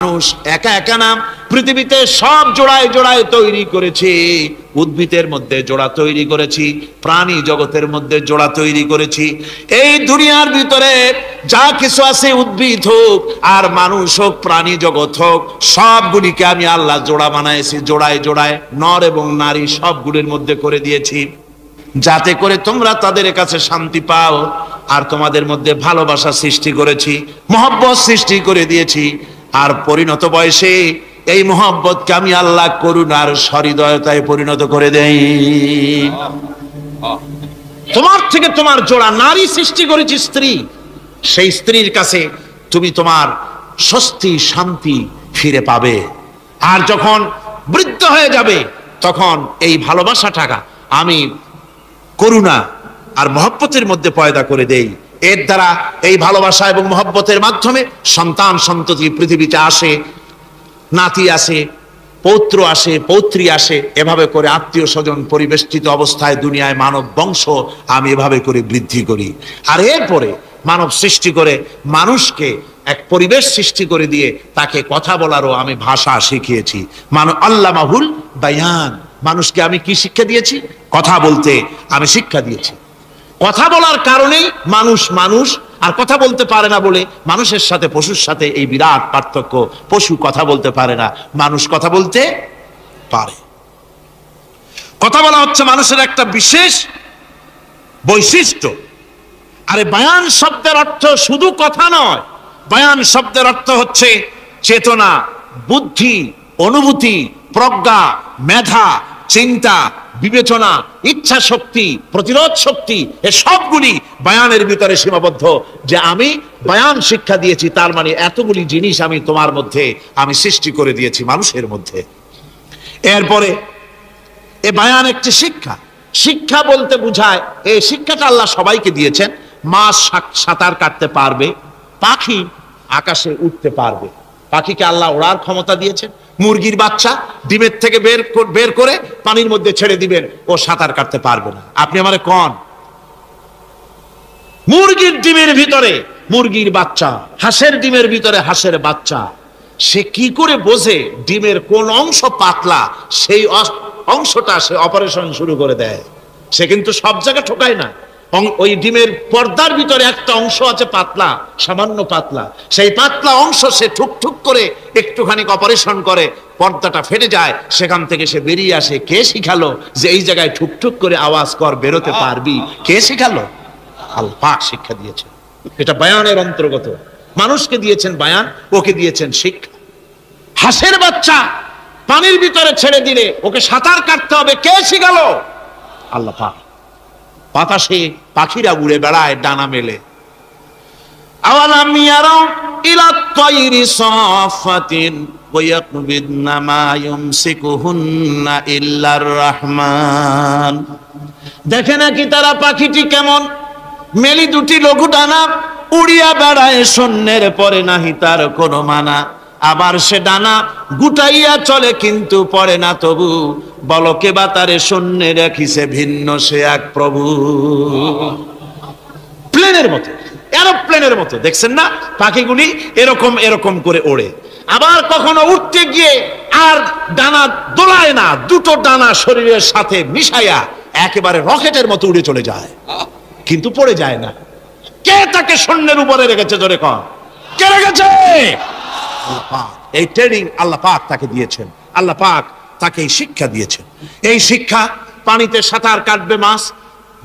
মানুষ একা একা না, পৃথিবীতে সব জোড়ায় জোড়ায় তৈরি করেছি। উদ্ভিদের মধ্যে জোড়া তৈরি করেছি, প্রাণী জগতের মধ্যে জোড়া তৈরি করেছি। এই দুনিয়ার ভিতরে যা কিছু আছে, উদ্ভিদ হোক আর মানুষ হোক, প্রাণী জগৎ হোক, সবগুলিকে আমি আল্লাহ জোড়া বানাইছি। জোড়ায় জোড়ায় নর এবং নারী সবগুলির মধ্যে করে দিয়েছি, যাতে করে তোমরা তাদের কাছে শান্তি পাও। আর তোমাদের মধ্যে ভালোবাসা সৃষ্টি করেছি, মহব্বত সৃষ্টি করে দিয়েছি। আর পরিণত বয়সে এই মহব্বতকে আমি আল্লাহ করুণার সহৃদয়তায় পরিণত করে দেই। তোমার থেকে তোমার জোড়া নারী সৃষ্টি করেছি, স্ত্রী। সেই স্ত্রীর কাছে তুমি তোমার স্বস্তি শান্তি ফিরে পাবে। আর যখন বৃদ্ধ হয়ে যাবে, তখন এই ভালোবাসাটাকে আমি করুণা আর মহব্বতের মধ্যে পয়দা করে দেই। এর দ্বারা এই ভালোবাসা এবং মহব্বতের মাধ্যমে সন্তান সন্ততি পৃথিবীতে আসে, নাতি আসে, পৌত্র আসে, পৌত্রী আসে। এভাবে করে আত্মীয় স্বজন পরিবেষ্টিত অবস্থায় দুনিয়ায় মানব বংশ আমি এভাবে করে বৃদ্ধি করি। আর এরপরে মানব সৃষ্টি করে মানুষকে এক পরিবেশ সৃষ্টি করে দিয়ে তাকে কথা বলারও আমি ভাষা শিখিয়েছি। আল্লামাহুল বায়ান, মানুষকে আমি কি শিক্ষা দিয়েছি? কথা বলতে আমি শিক্ষা দিয়েছি। কথা বলার কারণেই মানুষ মানুষ, আর কথা বলতে পারে না বলে মানুষের সাথে পশুর সাথে এই বিরাট পার্থক্য। পশু কথা বলতে পারে না, মানুষ কথা বলতে পারে। কথা বলা হচ্ছে মানুষের একটা বিশেষ বৈশিষ্ট্য। আরে বায়ান শব্দের অর্থ শুধু কথা নয়, বায়ান শব্দের অর্থ হচ্ছে চেতনা, বুদ্ধি, অনুভূতি, প্রজ্ঞা, মেধা, চিন্তা, বিবেচনা, ইচ্ছা শক্তি, প্রতিরোধ শক্তি, এ সবগুলি বায়ানের ভিতরে সীমাবদ্ধ। যে আমি বায়ান শিক্ষা দিয়েছি, তার মানে এতগুলি জিনিস আমি তোমার মধ্যে আমি সৃষ্টি করে দিয়েছি মানুষের মধ্যে। এরপরে এ বায়ান একটি শিক্ষা। শিক্ষা বলতে বোঝায়, এই শিক্ষাটা আল্লাহ সবাইকে দিয়েছেন। মাছ সাঁতার কাটতে পারবে, পাখি আকাশে উঠতে পারবে। পাখিকে আল্লাহ ওড়ার ক্ষমতা দিয়েছেন। মুরগির বাচ্চা ডিমের থেকে বের করে পানির মধ্যে ছেড়ে দিবেন, ও সাঁতার কাটতে পারবে না। আপনি আমারে কোন মুরগির ডিমের ভিতরে মুরগির বাচ্চা, হাঁসের ডিমের ভিতরে হাঁসের বাচ্চা, সে কি করে বোঝে ডিমের কোন অংশ পাতলা? সেই অংশটা সে অপারেশন শুরু করে দেয়। সে কিন্তু সব জায়গায় ঠকায় না। ওই ডিমের পর্দার ভিতরে একটা অংশ আছে পাতলা, সামান্য পাতলা। সেই পাতলা অংশ সে ঠুক ঠুক করে একটুখানি অপারেশন করে, পর্দাটা ফেটে যায়, সেখান থেকে সে বেরিয়ে আসে। কে শিখালো যে এই জায়গায় ঠুক ঠুক করে আওয়াজ কর, বেরোতে পারবি? কে শিখালো? আল্লাহ পাক শিক্ষা দিয়েছেন। এটা বায়ানের অন্তর্গত। মানুষকে দিয়েছেন বায়ান, ওকে দিয়েছেন শিক্ষা। হাঁসের বাচ্চা পানির ভিতরে ছেড়ে দিলে ওকে সাঁতার কাটতে হবে, কে শিখালো? আল্লাহ পাক। বাতাসে পাখিরা উড়ে বেড়ায় ডানা মেলে। আওয়ালাম ইয়ারাউ ইলা তায়রি সাফাতিন ওয়া ইয়াকবিদনা মা ইউমসিকুহুন্না ইল্লার রহমান। দেখে নাকি তারা পাখিটি কেমন? মেলি দুটি লঘু ডানা, উড়িয়া বেড়ায় শূন্যের পরে নাহি তার কোনো মানা। আবার সে ডানা গুটাইয়া চলে, কিন্তু পড়ে না তবু। বলকে বা তারে শূন্যে রাখিছে ভিন্ন সে এক প্রভু। প্লেনের মতো, এরোপ্লেনের মতো দেখছেন না পাখিগুলি এরকম এরকম করে ওড়ে। আবার কখনো উঠতে গিয়ে আর ডানা দোলায় না, দুটো ডানা শরীরের সাথে মিশাইয়া একেবারে রকেটের মতো উড়ে চলে যায়, কিন্তু পড়ে যায় না। কে তাকে শূন্যের উপরে রেখেছে? জোরে কর, কে রেখেছে? এই ট্রেনিং আল্লাহ পাক তাকে দিয়েছেন। আল্লাহ পাক তাকে এই শিক্ষা দিয়েছেন। এই শিক্ষা, পানিতে সাঁতার কাটবে মাছ,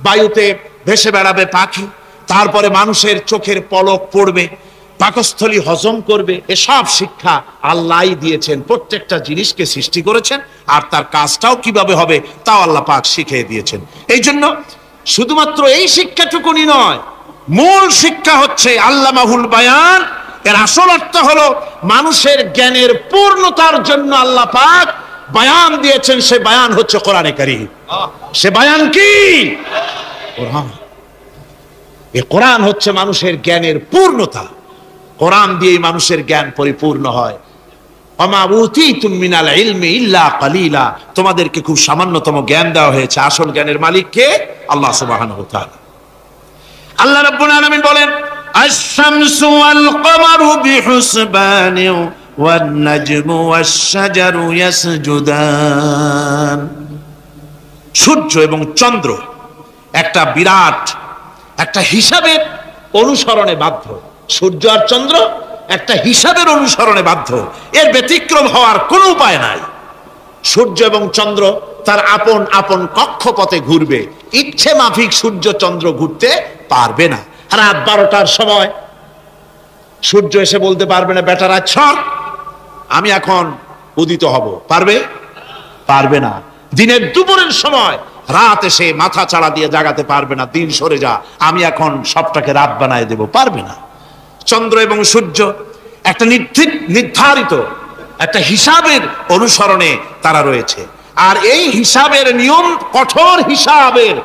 বায়ুতে ভেসে বেড়াবে পাখি, তারপরে মানুষের চোখের পলক পড়বে, পাকস্থলী হজম করবে, এসব শিক্ষা আল্লাহই দিয়েছেন। প্রত্যেকটা জিনিসকে সৃষ্টি করেছেন, আর তার কাজটাও কিভাবে হবে তাও আল্লাহ পাক শিখিয়ে দিয়েছেন। এই জন্য শুধুমাত্র এই শিক্ষাটুকুনি নয়, মূল শিক্ষা হচ্ছে আল্লামাহুল বায়ান। এর আসল অর্থ হলো মানুষের জ্ঞানের পূর্ণতার জন্য আল্লাহ পাক বায়ান দিয়েছেন। সে বায়ান হচ্ছে কোরআনে কারীম। সে বায়ান কি? কোরআন। এই কোরআন হচ্ছে মানুষের জ্ঞানের পূর্ণতা। কোরআন দিয়ে মানুষের জ্ঞান পরিপূর্ণ হয়। ওমা উতীতুম মিনাল ইলমি ইল্লা কালিলা, তোমাদেরকে খুব সামান্যতম জ্ঞান দেওয়া হয়েছে। আসল জ্ঞানের মালিক কে? আল্লাহ সুবহানাহু ওয়া তাআলা। আল্লাহ রাব্বুল আলামিন বলেন, আশ-শামসু ওয়াল কমারু বিহুসবানিন والنجم والشجر يسجدان। সূর্য এবং চন্দ্র একটা বিরাট একটা হিসাবের অনুসরণে বাধ্য। সূর্য আর চন্দ্র একটা হিসাবের অনুসরণে বাধ্য, এর ব্যতিক্রম হওয়ার কোনো উপায় নাই। সূর্য এবং চন্দ্র তার আপন আপন কক্ষপথে ঘুরবে, ইচ্ছে মাফিক সূর্য চন্দ্র ঘুরতে পারবে না। রাত 12টার সময় সূর্য এসে বলতে পারবে না বেটা রাত ছড়, আমি এখন উদিত হব, পারবে? পারবে না। দিনের দুপুরের সময় রাত এসে মাথা চাড়া দিয়ে জাগাতে পারবে না, দিন সরে যা, আমি এখন সবটাকে রাত বানায় দেব, পারবে না। চন্দ্র এবং সূর্য একটা নির্ধারিত একটা হিসাবের অনুসরণে তারা রয়েছে, আর এই হিসাবের নিয়ম, কঠোর হিসাবের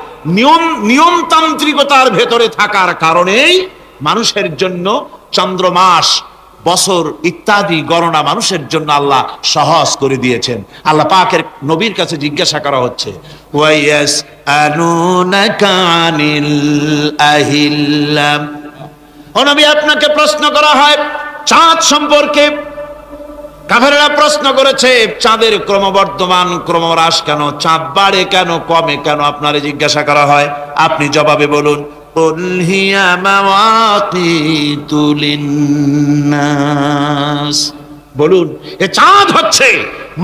নিয়মতান্ত্রিকতার ভেতরে থাকার কারণেই মানুষের জন্য চন্দ্র, মাস, বছর ইত্যাদি গণনা মানুষের জন্য আল্লাহ সহজ করে দিয়েছেন। আল্লাহ পাকের নবীর কাছে জিজ্ঞাসা করা হচ্ছে, ওয়ায়াসআলুনাকা আনিল আহিল্লাম, ও নবী আপনাকে প্রশ্ন করা হয় চাঁদ সম্পর্কে। কাফেররা প্রশ্ন করেছে চাঁদের ক্রমবর্ধমান ক্রমহ্রাস কেন, চাঁদ বাড়ে কেন, কমে কেন, আপনারে জিজ্ঞাসা করা হয়, আপনি জবাবে বলুন কুল হিয়া মাওয়াকিতু লিন্নাস, বলুন এ চাঁদ হচ্ছে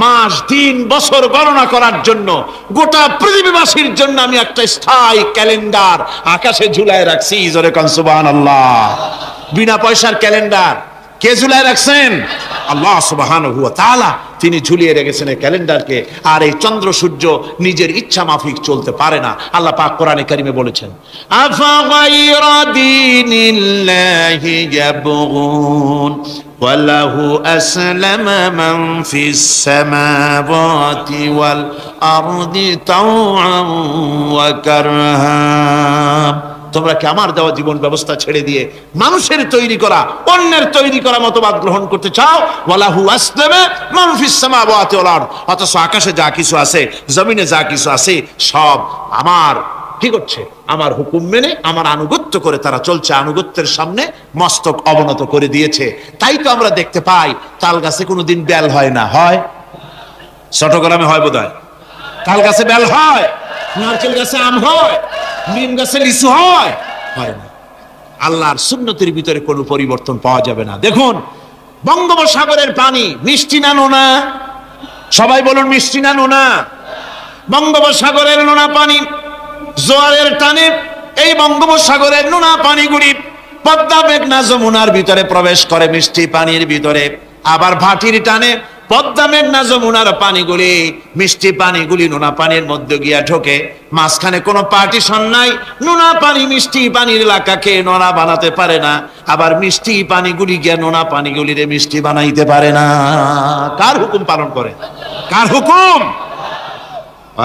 মাস, দিন, বছর গণনা করার জন্য, গোটা পৃথিবীবাসীর জন্য আমি একটা স্থায়ী ক্যালেন্ডার আকাশে ঝুলায় রাখছি। জোরে কোন সুবহানাল্লাহ। বিনা পয়সার ক্যালেন্ডার কে ঝুলায় রাখছেন? আল্লাহ সুবহানাহু ওয়া তাআলা, তিনি ঝুলিয়ে রেখেছেন এই ক্যালেন্ডারকে। আর এই চন্দ্র সূর্য নিজের ইচ্ছা মাফিক চলতে পারে না। আল্লাহ পাক কোরআনে কারিমে বলেছেন, আফা গায়রা দীনিল্লাহি ইয়াবগুন ওয়া লাহু আসলামা মান ফিস সামাওয়াতি ওয়াল আরদি তাওআন ওয়া কারহা। তোমরা কি আমার দেওয়া জীবন ব্যবস্থা ছেড়ে দিয়ে মানুষের তৈরি করা, অন্যের তৈরি করা মতবাদ গ্রহণ করতে চাও? ওয়ালাহু আসলামা মান ফিস সামাওয়াতি ওয়াল আরদ, অথচ আকাশে যা কিছু আছে, জমিনে যা কিছু আছে, সব আমার কি করছে? আমার হুকুম মেনে, আমার আনুগত্য করে তারা চলছে। আনুগত্যের সামনে মস্তক অবনত করে দিয়েছে। তাই তো আমরা দেখতে পাই তাল গাছে কোনোদিন বেল হয় না, হয়? চট্টগ্রামে হয় বোধহয়, তাল গাছে বেল হয়, নারকেল গাছে আম হয়, নিম গাছে লিচু হয়? হয় না। আল্লাহর সুন্নতের ভিতরে কোনো পরিবর্তন পাওয়া যাবে না। দেখুন বঙ্গোপসাগরের পানি মিষ্টি না নোনা? সবাই বলুন মিষ্টি না নোনা? বঙ্গোপসাগরের নোনা পানি জোয়ারের টানে এই বঙ্গোপসাগরের নোনা পানিগুলি পদ্মা, মেঘনা, যমুনার ভিতরে প্রবেশ করে মিষ্টি পানির ভিতরে। আবার ভাটির টানে পদ্মা, মেঘনা, যমুনার পানিগুলি, মিষ্টি পানিগুলি নোনা পানির মধ্যে গিয়া ঢোকে। মাঝখানে কোনো পার্টিশন নাই। নোনা পানি মিষ্টি পানির এলাকাকে নোনা বানাতে পারে না, আবার মিষ্টি পানিগুলি গিয়া নোনা পানিগুলিরে মিষ্টি বানাইতে পারে না। কার হুকুম পালন করে? কার হুকুম?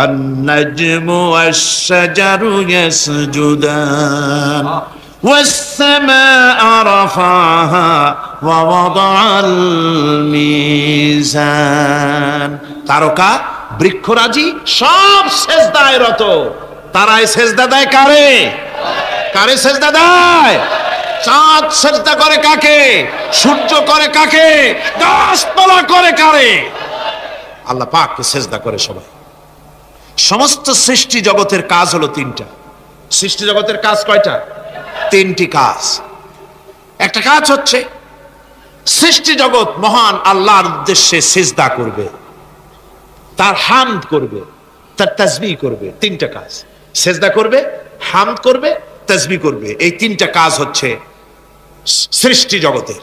النجم والشجر يسجدان والسماء رفعها ووضع الميزان। তারকা, বৃক্ষরাজি সব সেজদায় রত। তারাই সেজদা দেয় কারে? কারে সেজদা দেয়? চাঁদ সেজদা করে কাকে? সূর্য করে কাকে? গাছপালা করে কারে? আল্লাহ পাককে সেজদা করে সবাই। সমস্ত সৃষ্টি জগতের কাজ হলো তিনটা। সৃষ্টি জগতের কাজ কয়টা? তিনটি কাজ। একটা কাজ হচ্ছে সৃষ্টি জগৎ মহান আল্লাহর উদ্দেশ্যে সিজদা করবে, তার হামদ করবে, তার তাসবিহ করবে। তিনটা কাজ, সিজদা করবে, হামদ করবে, তাসবিহ করবে। এই তিনটা কাজ হচ্ছে সৃষ্টি জগতের।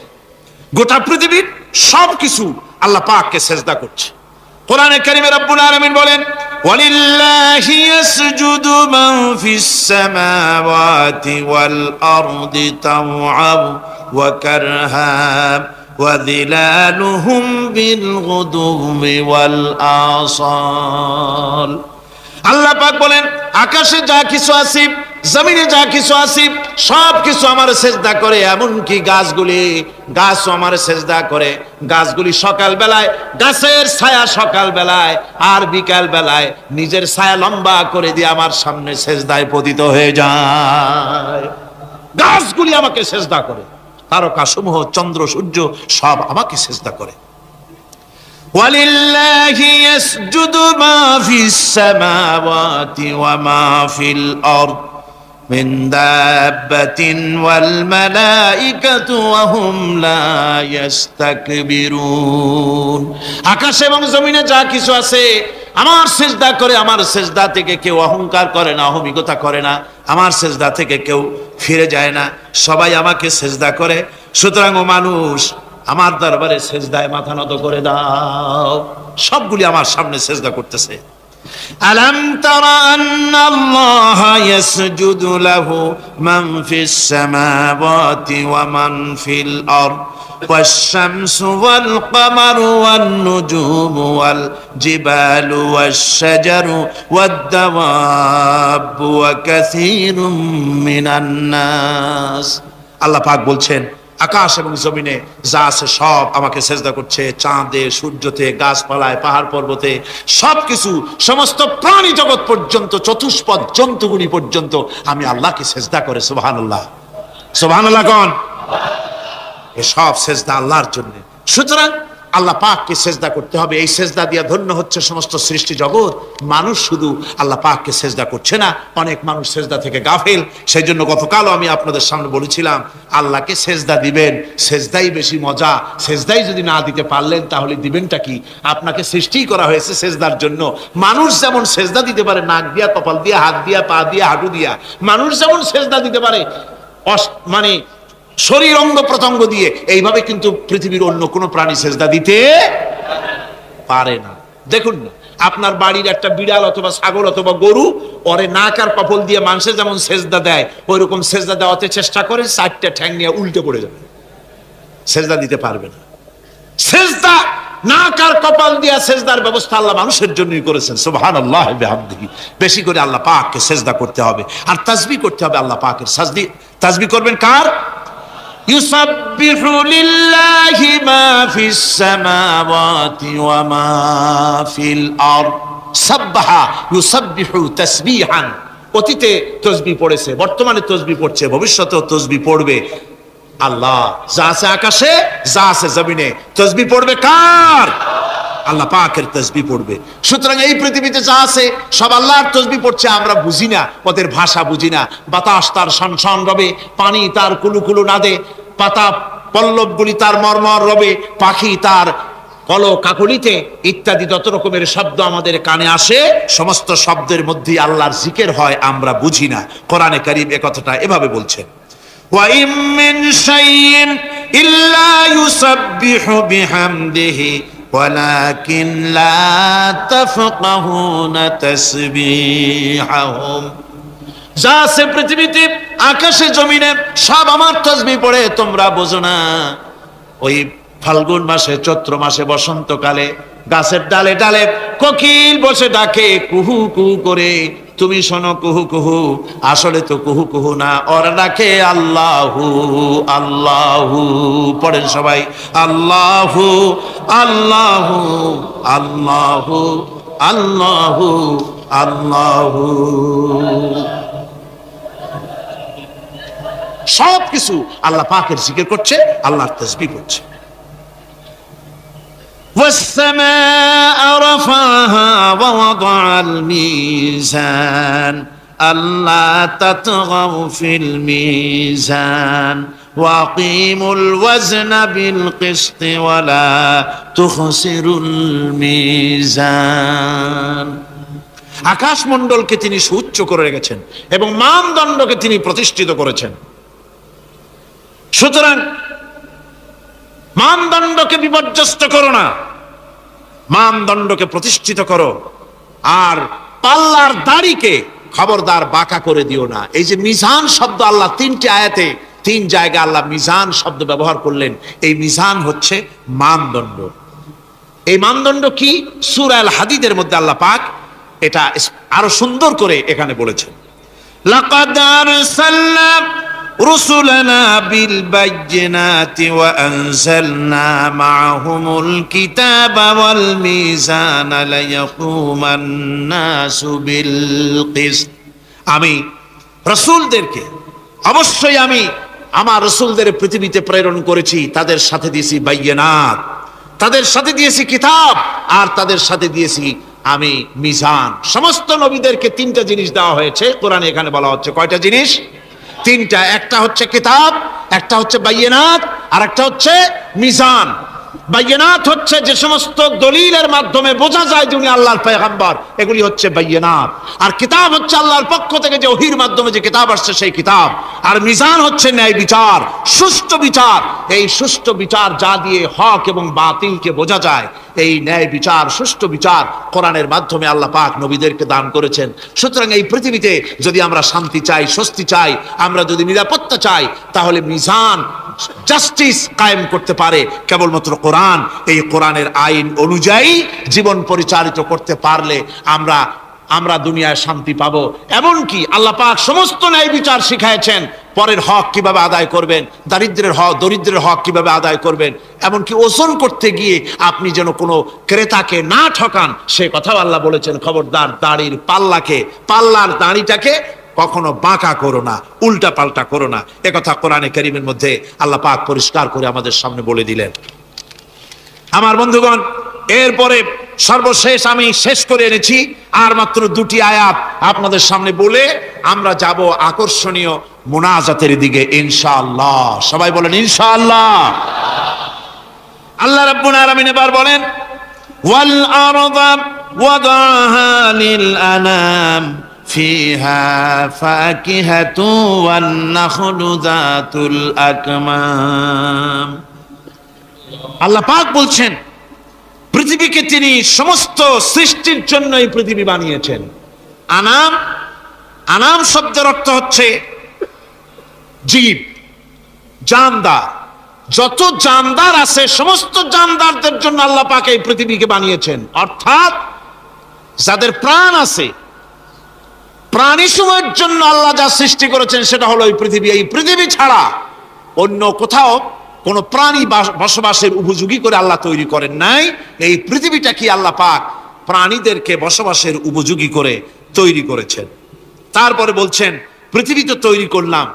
গোটা পৃথিবীর সবকিছু আল্লাহ পাককে সিজদা করছে। কোরআনে কারিমে রব্বুল আলামিন বলেন, ওয়ালিল্লাহি ইয়াসজুদু মান ফিস সামাওয়াতি ওয়াল আরদি তাওআন ওয়া কারহা ওয়া যিলালুহুম বিল গুদুবি ওয়াল আসাল। আল্লাহ পাক বলেন, আকাশে যা কিছু আছে, জমিনে যা কিছু আছে, সব কিছু আমার সেজদা করে। এমনকি গাছগুলি, গাছও আমার সেজদা করে। গাছগুলি সকাল বেলায় গাছের ছায়া সকাল বেলায়, আর বিকাল বেলায় নিজের ছায়া লম্বা করে দিয়ে আমার সামনে সেজদায় পতিত হয়ে যায়। গাছগুলি আমাকে সেজদা করে। তারকা সমূহ, চন্দ্র, সূর্য সব আমাকে সেজদা করে। ওয়ালিল্লাহি ইয়াসজুদু মা ফিস সামাওয়াতি ওয়া মা ফিল আরদ মিন দাব্বাতিন ওয়াল মালাইকাতু ওয়া হুম লা ইস্তাকবিরুন। আকাশ এবং জমিনে যা কিছু আছে আমার সিজদা করে, আমার সিজদা থেকে কেউ অহংকার করে না, অহমিকতা করে না, আমার সিজদা থেকে কেউ ফিরে যায় না, সবাই আমাকে সিজদা করে। সুতরাং ও মানুষ, আমার দরবারে সিজদায় মাথা নত করে দাও। সবগুলি আমার সামনে সিজদা করতেছে। আলাম তারা আন্নাল্লাহা ইয়াসজুদু লাহু মান ফিস সামাওয়াতি ওয়া মান ফিল আরদ والشمس والقمر والنجوم والجبال والشجر والدواب وكثير من الناس। আল্লাহ পাক বলছেন, আকাশ এবং জমিনে যা আছে সব আমাকে সেজদা করছে। চাঁদে, সূর্যতে, গাছপালায়, পাহাড় পর্বতে, সবকিছু, সমস্ত প্রাণী জগৎ পর্যন্ত, চতুষ্পদ জন্তুগুলি পর্যন্ত আমি আল্লাহকে সেজদা করে। সুবহানাল্লাহ, সুবহানাল্লাহ কোন? সব সেজদা আল্লাহর জন্য। সুতরাং আল্লাহ পাককে সেজদা করতে হবে। এই সেজদা দিয়া ধন্য হচ্ছে সমস্ত সৃষ্টি জগৎ। মানুষ শুধু আল্লাহ পাককে সেজদা করছে না, অনেক মানুষ সেজদা থেকে গাফেল। সেই জন্য গতকালও আমি আপনাদের সামনে বলেছিলাম, আল্লাহকে সেজদা দিবেন, সেজদাই বেশি মজা। সেজদাই যদি না দিতে পারলেন তাহলে দিবেনটা কি? আপনাকে সৃষ্টি করা হয়েছে সেজদার জন্য। মানুষ যেমন সেজদা দিতে পারে নাক দিয়া, কপাল দিয়া, হাত দিয়া, পা দিয়া, হাঁটু দিয়া, মানুষ যেমন সেজদা দিতে পারে মানে শরীর অঙ্গ প্রত্যঙ্গ দিয়ে, এইভাবে কিন্তু পৃথিবীর অন্য কোনো প্রাণী সেজদা দিতে পারে না। দেখুন না, আপনার বাড়ির একটা বিড়াল অথবা ছাগল অথবা গরু, ওরে নাক আর কপাল দিয়ে মানুষে যেমন সেজদা দেয়, ওই রকম সেজদা দেওয়াতে চেষ্টা করে, চারটা ঠ্যাং নিয়ে উল্টে পড়ে যাবে, সেজদা দিতে পারবে না। সেজদা নাক আর কপাল দিয়া সেজদার ব্যবস্থা আল্লাহ মানুষের জন্যই করেছেন। সুবহানাল্লাহ ওয়া বিহামদিহি। বেশি করে আল্লাহ পাককে সেজদা করতে হবে আর তাসবিহ করতে হবে। আল্লাহ পাকের তাসবিহ করবেন কার? ইউসাব্বিহু লিল্লাহি মা ফিস সামাওয়াতি ওয়া মা ফিল আরদ। সাব্বাহা ইউসাব্বিহু তাসবিহান। অতীতে তাসবিহ পড়েছে, বর্তমানে তাসবিহ পড়ছে, ভবিষ্যতেও তাসবিহ পড়বে। আল্লাহ যা আছে আকাশে, যা আছে জমিনে, তাসবিহ পড়বে কার? আল্লাহ পাকের তাসবিহ পড়বে। সুতরাং এই পৃথিবীতে যা আছে সব আল্লাহর তাসবিহ পড়ছে। আমরা বুঝি না, ওদের ভাষা বুঝি না। বাতাস তার শনশন রবে, পানি তার কুলুকুলু নাদে, পাতা পল্লবগুলি তার মর্মর রবে, পাখি তার কল কাকলিতে, ইত্যাদি যত রকমের শব্দ আমাদের কানে আসে, সমস্ত শব্দের মধ্যে আল্লাহর জিকির হয়, আমরা বুঝি না। কোরআনে কারীম এ কথাটা এভাবে বলছেন, ওয়া ইম মিন শাইইন ইল্লা ইউসাব্বিহু বিহামদিহি ওয়ালাকিন লা তাফকাহুনা তাসবিহাহুম। যা আছে পৃথিবীতে, আকাশে জমিনে, সব আমার তাসবিহ পড়ে, তোমরা বোঝো না। ওই ফাল্গুন মাসে, চৈত্র মাসে, বসন্তকালে গাছের ডালে ডালে কোকিল বসে ডাকে কুহু কুহু করে, তুমি শোনো কুহু কুহু, আসলে তো কুহু কুহু না, ওরা ডাকে আল্লাহু আল্লাহু। পড়েন সবাই, আল্লাহু আল্লাহু আল্লাহু আল্লাহু আল্লাহু। সব কিছু আল্লাহ পাকের জিকির করছে, আল্লাহর তাসবিহ করছে। والسماء رفعها ووضع الميزان ألا تطغوا في الميزان وأقيموا الوزن بالقسط ولا تخسروا الميزان। আকাশ মণ্ডলকে তিনি সুউচ্চ করে রেখেছেন এবং মানদণ্ডকে তিনি প্রতিষ্ঠিত করেছেন। সুতরাং মানদণ্ডকে বিপর্যস্ত করো না, মানদণ্ডকে প্রতিষ্ঠিত করো। আর পাল্লার দাড়িকে খবরদার বাঁকা করে দিও না। এই যে মিজান শব্দ আল্লাহ তিনটি আয়াতে, তিন জায়গায় আল্লাহ মিজান শব্দ ব্যবহার করলেন। এই মিজান হচ্ছে মানদণ্ড। এই মানদণ্ড কি? সূরা আল হাদীদের মধ্যে আল্লাহ পাক এটা আরো সুন্দর করে এখানে বলেছেন, লাকাদ আরসালনা رسلنا بالبينات وأنزلنا معهم الكتاب والميزان ليقوم الناس بالقسط। আমি রাসূলদেরকে, অবশ্যই আমি আমার রাসূলদের পৃথিবীতে প্রেরণ করেছি, তাদের সাথে দিয়েছি বাইয়িনাত, তাদের সাথে দিয়েছি কিতাব, আর তাদের সাথে দিয়েছি আমি মিজান। সমস্ত নবীদেরকে তিনটা জিনিস দেওয়া হয়েছে কোরআনে। এখানে বলা হচ্ছে কয়টা জিনিস? তিনটা। একটা হচ্ছে কিতাব, একটা হচ্ছে বাইয়িনাত, আর একটা হচ্ছে মিজান। বাইয়িনাত হচ্ছে যে সমস্ত দলিলের মাধ্যমে বোঝা যায় যে উনি আল্লাহর পয়গম্বর, এগুলি হচ্ছে বাইয়িনাত। আর কিতাব হচ্ছে আল্লাহর পক্ষ থেকে যে ওহীর মাধ্যমে যে কিতাব আসছে সেই কিতাব। আর মিজান হচ্ছে ন্যায় বিচার, সুষ্ঠু বিচার। এই সুষ্ঠু বিচার যা দিয়ে হক এবং বাতিলকে বোঝা যায়, এই ন্যায় বিচার, সুষ্ঠু বিচার কোরআনের মাধ্যমে আল্লাহ পাক নবীদেরকে দান করেছেন। সুতরাং এই পৃথিবীতে যদি আমরা শান্তি চাই, স্বস্তি চাই, আমরা যদি নিরাপত্তা চাই, তাহলে মিজান, জাস্টিস কায়েম করতে পারে কেবলমাত্র কোরআন। এই কোরআনের আইন অনুযায়ী জীবন পরিচালিত করতে পারলে আমরা দুনিয়ায় শান্তি পাবো। এমনকি আল্লাহ পাক সমস্ত ন্যায় বিচার শিখাইছেন। পরের হক কিভাবে আদায় করবেন, দরিদ্রের হক কিভাবে আদায় করবেন, এমনকি ওজন করতে গিয়ে আপনি যেন কোনো ক্রেতাকে না ঠকান, সে কথাও আল্লাহ বলেছেন। খবরদার দাড়ির পাল্লার দাড়িটাকে কখনো বাঁকা করো না, উল্টা পাল্টা করো না। একথা কোরআনে কারীমের মধ্যে আল্লাহ পাক পরিষ্কার করে আমাদের সামনে বলে দিলেন। আমার বন্ধুগণ, এরপরে সর্বশেষ আমি শেষ করে এনেছি আর মাত্র দুটি আয়াত আপনাদের সামনে বলে আমরা যাব আকর্ষণীয় মুনাজাতের দিকে ইনশাআল্লাহ। সবাই বলেন ইনশাআল্লাহ। আল্লাহ রাব্বুল আলামিন এবার বলেন, ওয়াল আরদা ওয়াদাহা লিল আনাম ফিহা ফাকিহাতু ওয়ান নাখলু যাতুল আকমাম। আল্লাহ পাক বলছেন পৃথিবীকে তিনি সমস্ত সৃষ্টির জন্য এই পৃথিবী বানিয়েছেন। আনাম শব্দের অর্থ হচ্ছে জীব, জানদার। যত জানদার আছে সমস্ত জানদারদের জন্য আল্লাহ পাক এই পৃথিবীকে বানিয়েছেন। অর্থাৎ যাদের প্রাণ আছে, প্রাণী সময়ের জন্য আল্লাহ যা সৃষ্টি করেছেন সেটা হলো এই পৃথিবী। এই পৃথিবী ছাড়া অন্য কোথাও কোন প্রাণী বসবাসের উপযোগী করে আল্লাহ তৈরি করেন নাই। এই পৃথিবীটা কি আল্লাহ পাক প্রাণীদেরকে বসবাসের উপযোগী করে তৈরি করেছেন। তারপরে বলছেন পৃথিবী তো তৈরি করলাম,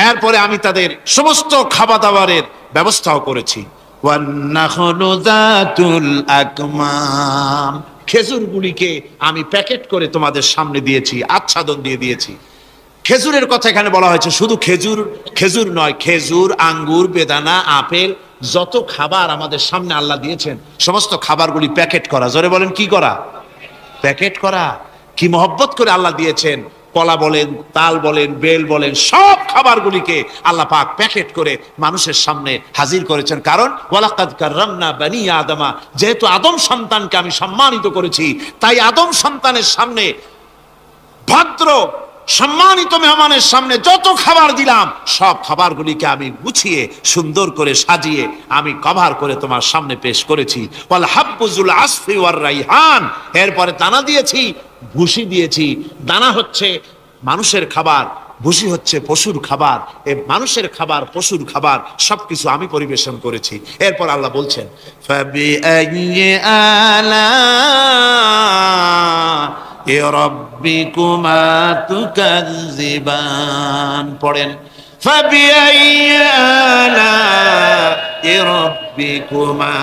এরপরে আমি তাদের সমস্ত খাবার দাবারের ব্যবস্থাও করেছি। খেজুরগুলিকে আমি প্যাকেট করে তোমাদের সামনে দিয়েছি, আচ্ছাদন দিয়ে দিয়েছি। খেজুরের কথা এখানে বলা হয়েছে। শুধু খেজুর নয়, খেজুর, আঙ্গুর, বেদানা, আপেল, যত খাবার আমাদের সামনে আল্লাহ দিয়েছেন সমস্ত খাবারগুলি প্যাকেট করা। জোরে বলেন কি করা? প্যাকেট করা। কি মহব্বত করে আল্লাহ দিয়েছেন। কলা বলেন, তাল বলেন, বেল বলেন, সব খাবারগুলিকে আল্লাহ পাক প্যাকেট করে মানুষের সামনে হাজির করেছেন। কারণ ওয়ালাকাদ কাররামনা বানি আদমা, যেহেতু আদম সন্তানকে আমি সম্মানিত করেছি, তাই আদম সন্তানের সামনে, ভদ্র সম্মানিত মেহমানের সামনে যত খাবার দিলাম সব খাবারগুলিকে আমি গুছিয়ে সুন্দর করে সাজিয়ে আমি কভার করে তোমার সামনে পেশ করেছি। ওয়াল হাব্বুজুল আসফি ওয়ার রাইহান, এরপরে দানা দিয়েছি, ভুসি দিয়েছি। দানা হচ্ছে মানুষের খাবার, ভুসি হচ্ছে পশুর খাবার। এই মানুষের খাবার, পশুর খাবার সবকিছু আমি পরিবেশন করেছি। এরপর আল্লাহ বলছেন ফাবিআইয়ি আলা রাব্বিকুমা তুকাযযিবান। পড়েন ফাবিআইয়ি আলা রাব্বিকুমা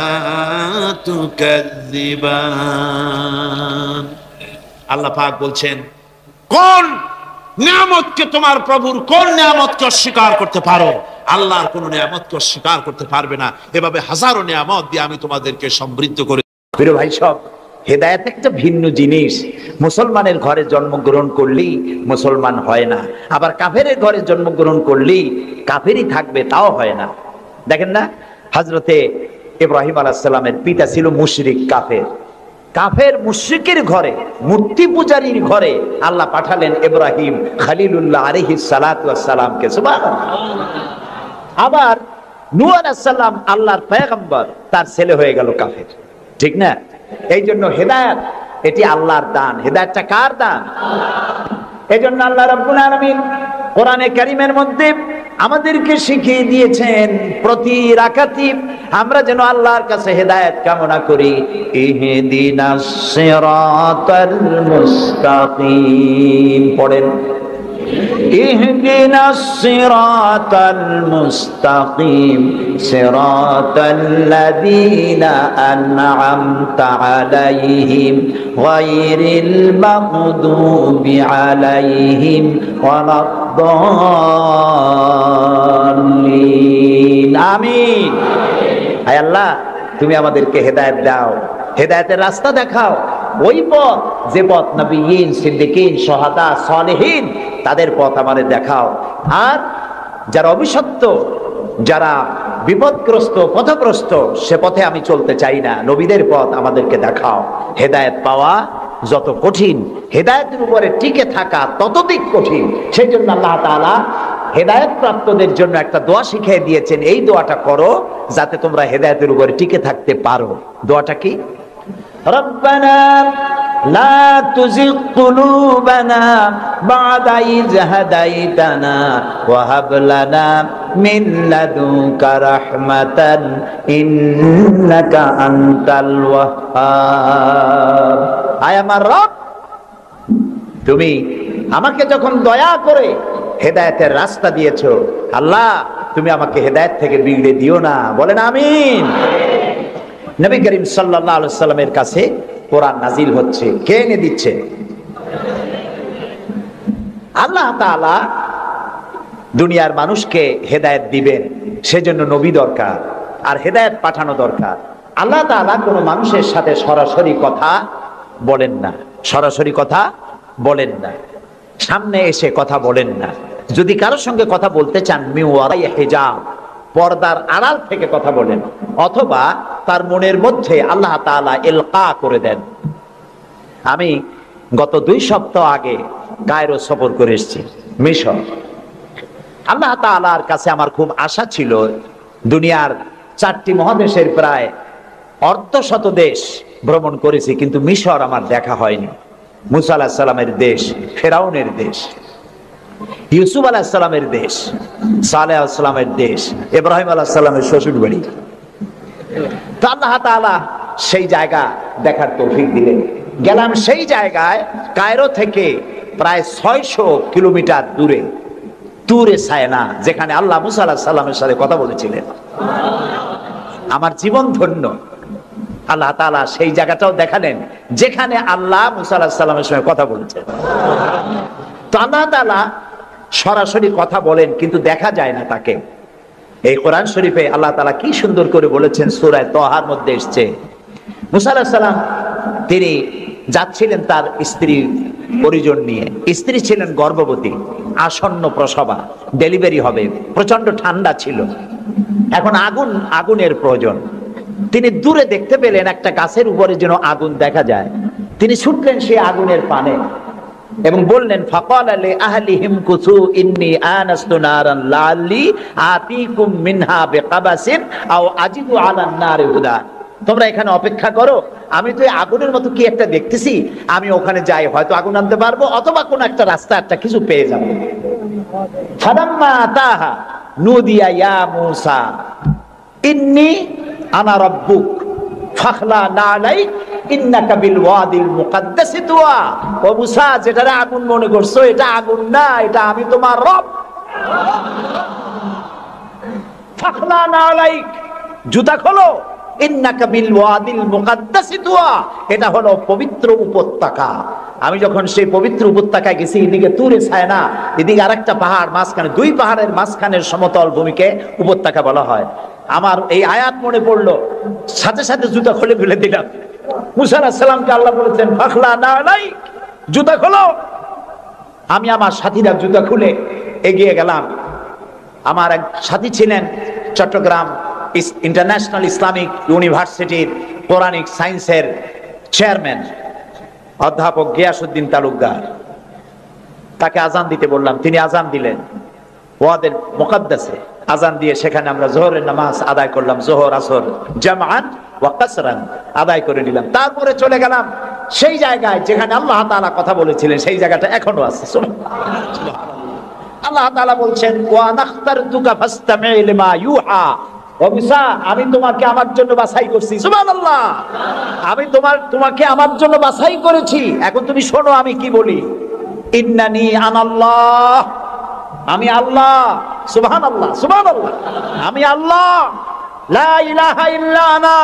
তুকাযযিবান। আল্লাহ পাক বলছেন কোন নিয়ামতকে, তোমার প্রভুর কোন নিয়ামতকে অস্বীকার করতে পারো? আল্লাহর কোন নিয়ামতকে অস্বীকার করতে পারবে না। এভাবে হাজারো নিয়ামত দিয়ে আমি তোমাদেরকে সমৃদ্ধ করে। প্রিয় ভাই সব, হেদায়েত একটা ভিন্ন জিনিস। মুসলমানের ঘরে জন্মগ্রহণ করলেই মুসলমান হয় না, আবার কাফেরের ঘরে জন্মগ্রহণ করলেই কাফেরই থাকবে, তাও হয় না। দেখেন না, হযরতে ইব্রাহিম আলাইহিস সালামের পিতা ছিল মুশরিক, কাফের মুশরিকের ঘরে, মূর্তি পূজারীর ঘরে আল্লাহ পাঠালেন ইব্রাহিম খলিলুল্লাহ আলাইহিস সালাতু ওয়াস সালামকে। সুবহানাল্লাহ। আবার নূহ আলাইহিস সালাম আল্লাহর পয়গম্বর, তার ছেলে হয়ে গেল কাফের। ঠিক না? এই জন্য হেদায়েত এটি আল্লাহর দান। হেদায়েতটা কার দান? এই জন্য আল্লাহ রাব্বুল আলামিন কোরআনে কারীমের মধ্যে আমাদেরকে শিখিয়ে দিয়েছেন প্রতি রাকাতে আমরা যেন আল্লাহর কাছে হেদায়েত কামনা করি। ইহদিনাস সিরাতাল মুস্তাকিম। পড়েন ইহদিনাস সিরাতাল মুস্তাকিম সিরাতাল্লাযীনা আন'আমতা আলাইহিম গায়রিল মাগদুবি আলাইহিম ওয়ালাদ-দাল্লিন। আমিন। আয় আল্লাহ, তুমি আমাদেরকে হেদায়েত দাও, হেদায়েতের রাস্তা দেখাও, ওই পথ যে পথ নবিয়্যিন, সিদ্দিকীন, শুহাদা, সালেহীন তাদের পথ আমাদের দেখাও। আর যারা অভিশপ্ত, যারা বিপদগ্রস্ত, পথগ্রস্ত, সে পথে আমি চলতে চাই না, নবীদের পথ আমাদেরকে দেখাও। হেদায়েত পাওয়া যত কঠিন, হেদায়েতের উপরে টিকে থাকা ততোধিক কঠিন। সেই জন্য আল্লাহ তাআলা হেদায়েত প্রাপ্তদের জন্য একটা দোয়া শিখিয়ে দিয়েছেন, এই দোয়াটা করো যাতে তোমরা হেদায়েতের উপরে টিকে থাকতে পারো। দোয়াটা কি? রব্বানা লা তুযিগ কুলুবানা বা'দা ইয হাদাইতানা ওয়া হাব লানা মিন লাদুনকা রাহমাতান ইন্নাকা আনতাল ওয়াহ্হাব। আয় আমার রব, তুমি আমাকে যখন দয়া করে হেদায়েতের রাস্তা দিয়েছো, আল্লাহ তুমি আমাকে হেদায়েত থেকে বিগড়ে দিও না। বলেন আমিন। নবী করিম সাল্লাল্লাহু আলাইহি সাল্লামের কাছে কোরআন নাজিল হচ্ছে, কে এনে দিচ্ছে? আল্লাহ তাআলা দুনিয়ার মানুষকে হেদায়েত দিবেন, সেজন্য নবী দরকার আর হেদায়েত পাঠানো দরকার। আল্লাহ তাআলা কোনো মানুষের সাথে সরাসরি কথা বলেন না, সরাসরি কথা বলেন না, সামনে এসে কথা বলেন না। যদি কারোর সঙ্গে কথা বলতে চান, মিন ওয়ারাই হিজাব, পর্দার আড়াল থেকে কথা বলেন, অথবা তার মনের মধ্যে আল্লাহ তাআলা ইলকা করে দেন। আমি গত 2 সপ্তাহ আগে কায়রো সফর করে এসেছি, মিশর। আল্লাহ তাআলার কাছে আমার খুব আশা ছিল, দুনিয়ার 4টি মহাদেশের প্রায় অর্ধশত দেশ ভ্রমণ করেছি, কিন্তু মিশর আমার দেখা হয়নি। মুসা আলাইহিস সালামের দেশ, ফেরাউনের দেশ, ইউসুফ আলাইহিস সালামের দেশ, সালেহ আলাইহিস সালামের দেশ, ইব্রাহিম আলাইহিস সালামের শ্বশুর বাড়ি। তো আল্লাহ তাআলা সেই জায়গা দেখার তৌফিক দিলেন। গেলাম সেই জায়গায়, কায়রো থেকে প্রায় 600 কিলোমিটার দূরে তুরে সায়না, যেখানে আল্লাহ মুসা আলাইহিস সালামের সাথে কথা বলেছিলেন। আমার জীবন ধন্য। আল্লাহ তাআলা সেই জায়গাটাও দেখালেন যেখানে আল্লাহ মুসা আলাইহিস সালামের সঙ্গে কথা বলেছেন। তো আল্লাহ তাআলা সরাসরি কথা বলেন, কিন্তু দেখা যায় না তাকে। এই কোরআন শরীফে আল্লাহ তাআলা কি সুন্দর করে বলেছেন, সূরা তাহার মধ্যে এসেছে, মুসা আলাইহিস সালাম তিনি যাচ্ছিলেন তার স্ত্রী পরিজন নিয়ে। স্ত্রী ছিলেন গর্ভবতী, আসন্ন প্রসবা, ডেলিভারি হবে, প্রচন্ড ঠান্ডা ছিল, এখন আগুনের প্রয়োজন। তিনি দূরে দেখতে পেলেন একটা গাছের উপরে যেন আগুন দেখা যায়। তিনি ছুটলেন সেই আগুনের পানে এবং বললেন, ফাকালা লি আহলিহিম কুসু ইন্নী আনাস্তু নারান লাআল্লি আতিকুম মিনহা বিকাবাসিন আও আজিদু আলান নারি হুদা। তোমরা এখানে অপেক্ষা করো, আমি তো এই আগুনের মতো কি একটা দেখতেছি, আমি ওখানে যাই, হয়তো আগুন আনতে পারবো, অথবা কোন একটা রাস্তা একটা কিছু পেয়ে যাবো। ফালাম্মা আতাহা নুদিয়া ইয়া মূসা ইন্নী আনা রাব্বুক ফাখলা নালাইক ইন্নাকা বিল ওয়াদিল মুকাদ্দাসি তুয়া। ও মূসা, যেটারে আগুন মনে করছো, এটা আগুন না, এটা আমি তোমার রব। ফাখলা নালাইক, জুতা খোলো, ইন্নাকা বিল ওয়াদিল মুকাদ্দাসি তুয়া, এটা হলো পবিত্র উপত্যকা। আমি যখন সেই পবিত্র উপত্যকায় গেছি, এদিকে তুরে সায়না, এদিকে আরেকটা পাহাড়, মাঝখানে 2 পাহাড়ের মাঝখানের সমতল ভূমিকে উপত্যকা বলা হয়। আমার এই আয়াত মনে পড়লো, সাথে সাথে জুতা খুলে ফেলে দিলাম। মুসা আলাইহিস সালামকে আল্লাহ বলেছেন, ফাখলা নালাইক, জুতা খোলো। আমি আমার সাথীরা জুতা খুলে এগিয়ে গেলাম। আমার এক সাথী ছিলেন চট্টগ্রাম ইন্টারন্যাশনাল ইসলামিক ইউনিভার্সিটির কোরআনিক সায়েন্সের চেয়ারম্যান অধ্যাপক গিয়াসউদ্দিন তালুকদার। তাকে আজান দিতে বললাম, তিনি আজান দিলেন ওয়াদের মুকাদ্দাসে। আজান দিয়ে সেখানে আমরা যোহরের নামাজ আদায় করলাম, যোহর আসর জামআন ওয়া কাসরান আদায় করে নিলাম। তারপরে চলে গেলাম সেই জায়গায় যেখানে আল্লাহ তাআলা কথা বলেছিলেন, সেই জায়গাটা এখনো আছে। সুবহানাল্লাহ। আল্লাহ তাআলা বলছেন, ওয়া নাখতারতুকা ফাসতামি' লিমা ইউহা। ও মুসা, আমি তোমাকে আমার জন্য বাছাই করছি। সুবহানাল্লাহ। আমি তোমাকে আমার জন্য বাছাই করেছি, এখন তুমি শোনো আমি কি বলি। ইন্নানি আনাল্লাহ, আমি আল্লাহ। সুবহানাল্লাহ, সুবহানাল্লাহ। আমি আল্লাহ, লা ইলাহা ইল্লা আনা,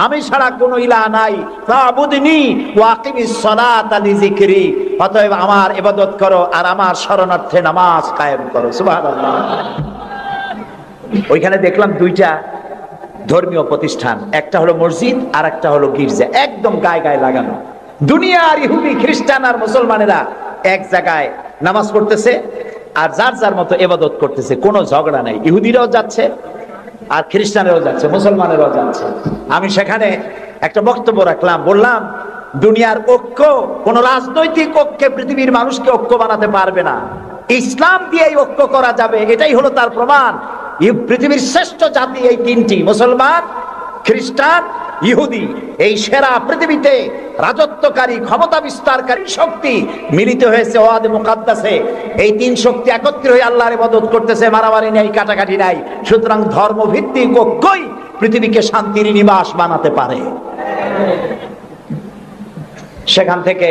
আমি ছাড়া কোনো ইলাহ নাই। ফাবুদনি ওয়া আকিমিস সালাতা লিযিকরি, অতএব আমার ইবাদত করো আর আমার শরণার্থে নামাজ কায়েম করো। সুবহানাল্লাহ। ওইখানে দেখলাম দুইটা ধর্মীয় প্রতিষ্ঠান, একটা হলো মসজিদ আর একটা হলো গির্জা, একদম গায়ে গায়ে লাগানো। দুনিয়ার ইহুদি খ্রিস্টান আর মুসলমানেরা এক জায়গায় নামাজ পড়তেছে আর যার যার মতো ইবাদত করতেছে, কোনো ঝগড়া নাই। ইহুদিরাও যাচ্ছে আর খ্রিস্টানেরও যাচ্ছে, মুসলমানেরও যাচ্ছে। আমি সেখানে একটা বক্তব্য রাখলাম, বললাম দুনিয়ার ঐক্য, কোন রাজনৈতিক ঐক্যে পৃথিবীর মানুষকে ঐক্য বানাতে পারবে না, ইসলাম দিয়ে ঐক্য করা যাবে, এটাই হলো তার প্রমাণ। পৃথিবীর শ্রেষ্ঠ জাতি এই তিনটি, মুসলমান, খ্রিস্টান, ইহুদি। এই সেরা পৃথিবীতে রাজত্বকারী, ক্ষমতা বিস্তারকারী শক্তি মিলিত হয়েছে ওয়াদে মুকাদ্দাসে। এই তিন শক্তি একত্রিত হয়ে আল্লাহর ইবাদত করতেছে, মারামারি নাই, কাটাকাটি নাই। সুতরাং ধর্মভিত্তিক ঐক্যই পৃথিবীকে শান্তির নিবাস বানাতে পারে। সেখান থেকে